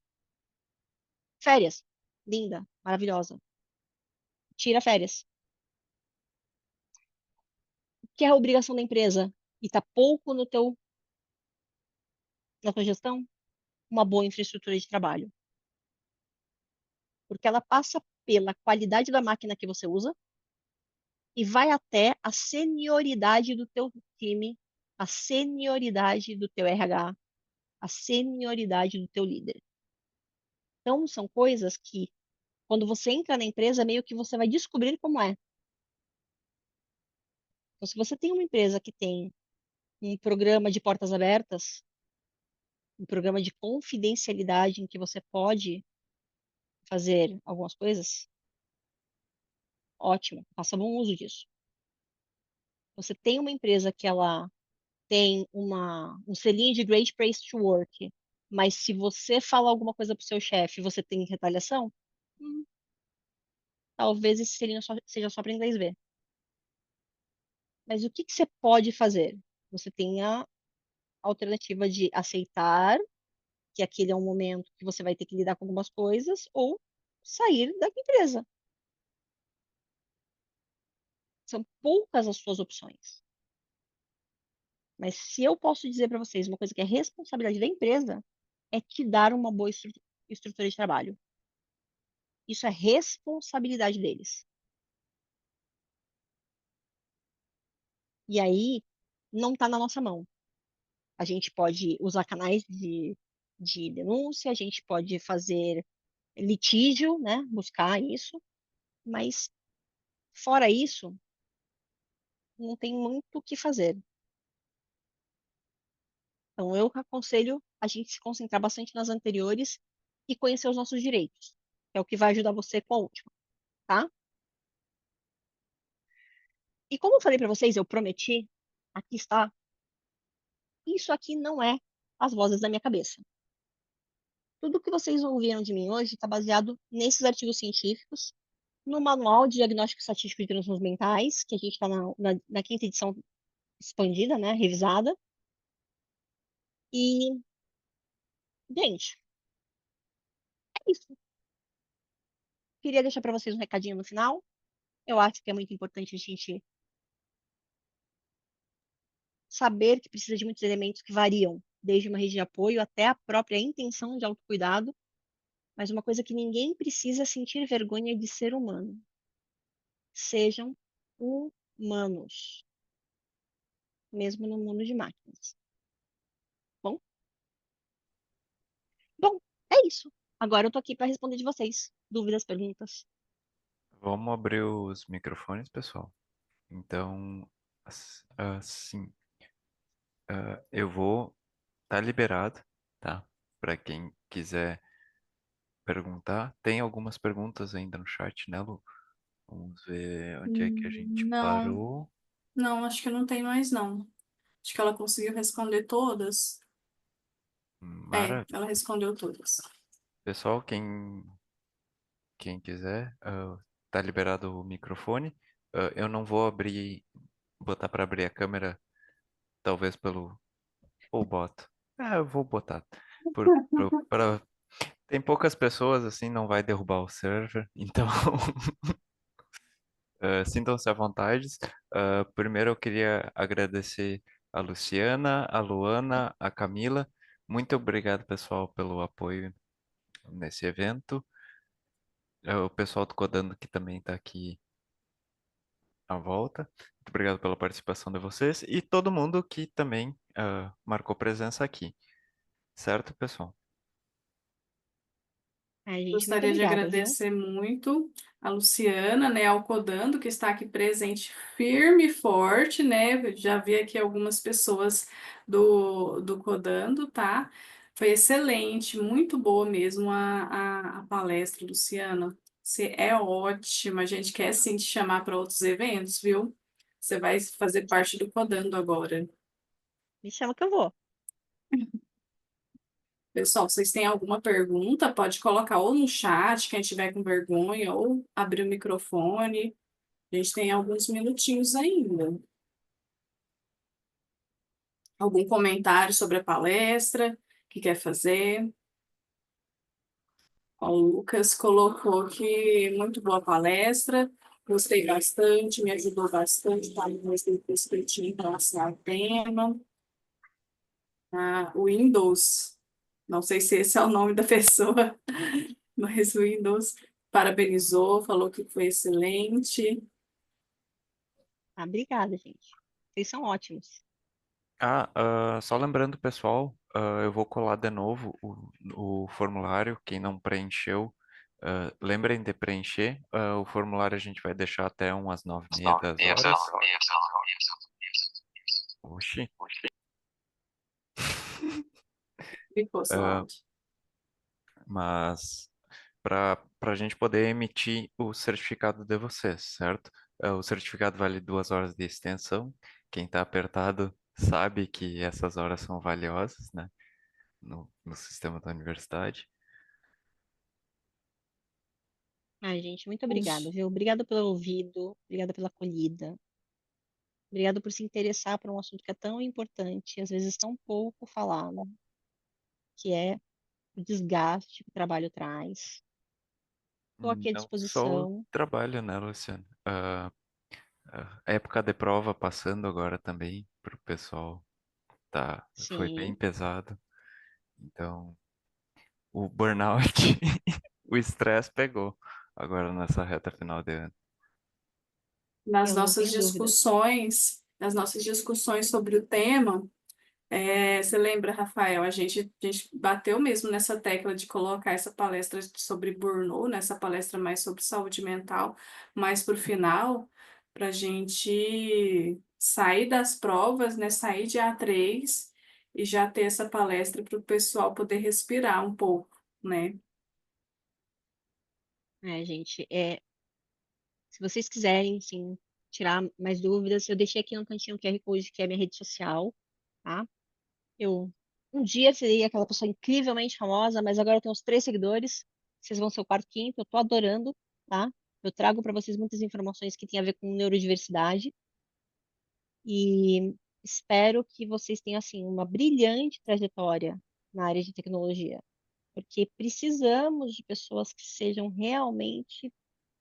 Férias, linda, maravilhosa. Tira férias. Que é a obrigação da empresa e tá pouco na tua gestão, uma boa infraestrutura de trabalho, porque ela passa pela qualidade da máquina que você usa e vai até a senioridade do teu time, a senioridade do teu RH, a senioridade do teu líder. Então, são coisas que, quando você entra na empresa, meio que você vai descobrir como é. Então, se você tem uma empresa que tem um programa de portas abertas, um programa de confidencialidade em que você pode fazer algumas coisas, ótimo, faça bom uso disso. Você tem uma empresa que ela tem um selinho de Great Place to Work, mas se você fala alguma coisa pro seu chefe, você tem retaliação, hum, talvez esse selinho seja só para inglês ver. Mas o que que você pode fazer? Você tem a alternativa de aceitar que aquele é um momento que você vai ter que lidar com algumas coisas ou sair da empresa. São poucas as suas opções. Mas se eu posso dizer para vocês uma coisa que é responsabilidade da empresa, é te dar uma boa estrutura de trabalho. Isso é responsabilidade deles. E aí, não está na nossa mão. A gente pode usar canais de denúncia, a gente pode fazer litígio, né? Buscar isso, mas fora isso, não tem muito o que fazer. Então, eu aconselho a gente se concentrar bastante nas anteriores e conhecer os nossos direitos, que é o que vai ajudar você com a última, tá? E como eu falei para vocês, eu prometi, aqui está, isso aqui não é as vozes da minha cabeça. Tudo que vocês ouviram de mim hoje está baseado nesses artigos científicos, no Manual de Diagnóstico Estatístico de Transtornos Mentais, que a gente está na quinta edição expandida, né, revisada. E, gente, é isso. Queria deixar para vocês um recadinho no final. Eu acho que é muito importante a gente saber que precisa de muitos elementos que variam, desde uma rede de apoio até a própria intenção de autocuidado, mas uma coisa que ninguém precisa sentir vergonha de ser humano. Sejam humanos, mesmo no mundo de máquinas. Bom, bom, é isso. Agora eu tô aqui para responder de vocês. Dúvidas, perguntas? Vamos abrir os microfones, pessoal. Então, assim, eu vou tá liberado, tá? Para quem quiser perguntar. Tem algumas perguntas ainda no chat, né, Lu? Vamos ver onde é que a gente Não, parou. não, acho que não tem mais, não. Acho que ela conseguiu responder todas. É, Mara, ela respondeu todas. pessoal, quem quiser, tá liberado o microfone. Eu não vou botar para abrir a câmera, talvez pelo ou boto. Eu vou botar. Pra... Tem poucas pessoas, assim, não vai derrubar o server. Então, sintam-se à vontade. Primeiro, eu queria agradecer a Luciana, a Luana, a Camila. Muito obrigado, pessoal, pelo apoio nesse evento. O pessoal do Codando que também está aqui à volta. Muito obrigado pela participação de vocês e todo mundo que também marcou presença aqui. Certo, pessoal? Ai, gente, muito Gostaria de obrigada, viu? agradecer muito a Luciana, né, ao Codando, que está aqui presente firme e forte, né? Já vi aqui algumas pessoas do Codando, tá? Foi excelente, muito boa mesmo a palestra, Luciana. Você é ótima, a gente quer sim te chamar para outros eventos, viu? Você vai fazer parte do Codando agora. Me chama que eu vou. Pessoal, vocês têm alguma pergunta? Pode colocar ou no chat, quem tiver com vergonha, ou abrir o microfone. A gente tem alguns minutinhos ainda. Algum comentário sobre a palestra que quer fazer? Ó, o Lucas colocou que muito boa palestra, gostei bastante, me ajudou bastante, tá? Mais perspectiva em relação ao tema. O Windows, não sei se esse é o nome da pessoa, mas o Windows parabenizou, falou que foi excelente. Ah, obrigada, gente. Vocês são ótimos. Só lembrando, pessoal, eu vou colar de novo o formulário. Quem não preencheu, lembrem de preencher. O formulário a gente vai deixar até umas 9h30, 10 horas. Oxi. Ficou seu Ah, áudio. mas para a gente poder emitir o certificado de vocês, certo? O certificado vale 2 horas de extensão. Quem está apertado sabe que essas horas são valiosas, né? No sistema da universidade. Ai, gente, muito Ixi, obrigada, viu? Obrigada pelo ouvido, obrigada pela acolhida, obrigada por se interessar por um assunto que é tão importante, às vezes tão pouco falado, que é o desgaste que o trabalho traz. Estou aqui à Não só o disposição. trabalho, né, Luciano? A época de prova passando agora também para o pessoal foi bem Sim, pesado. Então, o burnout, o estresse pegou agora nessa reta final de ano. eu não tenho dúvidas. nas nossas discussões sobre o tema, você lembra, Rafael, a gente bateu mesmo nessa tecla de colocar essa palestra sobre burnout, nessa palestra mais sobre saúde mental, mais para o final, para a gente sair das provas, né, sair de A3 e já ter essa palestra para o pessoal poder respirar um pouco, né? Gente, se vocês quiserem, sim, tirar mais dúvidas, eu deixei aqui no cantinho o QR Code, que é minha rede social, tá? Eu um dia serei aquela pessoa incrivelmente famosa, mas agora eu tenho uns 3 seguidores. Vocês vão ser o quarto, quinto, eu tô adorando, tá? Eu trago para vocês muitas informações que têm a ver com neurodiversidade e espero que vocês tenham, assim, uma brilhante trajetória na área de tecnologia, porque precisamos de pessoas que sejam realmente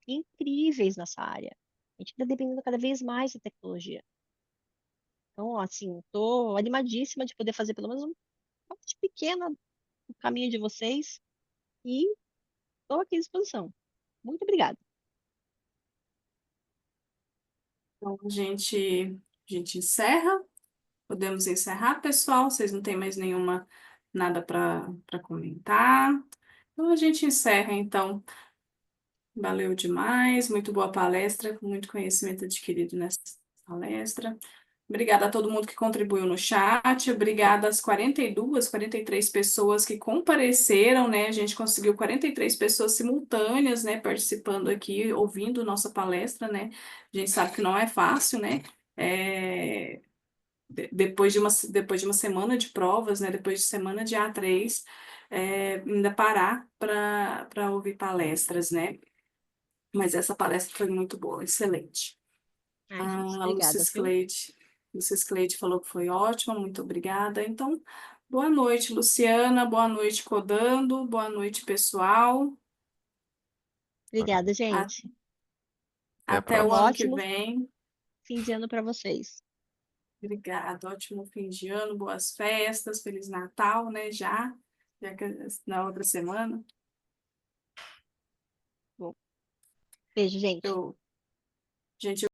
incríveis nessa área. A gente está dependendo cada vez mais da tecnologia. Então, assim, estou animadíssima de poder fazer pelo menos uma parte pequena do caminho de vocês e estou aqui à disposição. Muito obrigada. Então, a gente encerra. Podemos encerrar, pessoal? Vocês não têm mais nada para comentar? Então a gente encerra, então. Valeu demais, muito boa palestra, com muito conhecimento adquirido nessa palestra. Obrigada a todo mundo que contribuiu no chat, obrigada às 42, 43 pessoas que compareceram, né? A gente conseguiu 43 pessoas simultâneas, né, participando aqui, ouvindo nossa palestra, né? A gente sabe que não é fácil, né? Depois de uma semana de provas, né, depois de semana de A3, ainda parar para ouvir palestras, né? Mas essa palestra foi muito boa, excelente. Ai, gente, A obrigada, viu? Lucis Cleide falou que foi ótima, muito obrigada. Então, boa noite, Luciana, boa noite, Codando, boa noite, pessoal. Obrigada, A- gente. Até a Até o Um próxima. ano que ótimo vem. fim de ano para vocês. Obrigada, ótimo fim de ano, boas festas, Feliz Natal, né? Já que na outra semana. Bom, beijo, gente. Gente,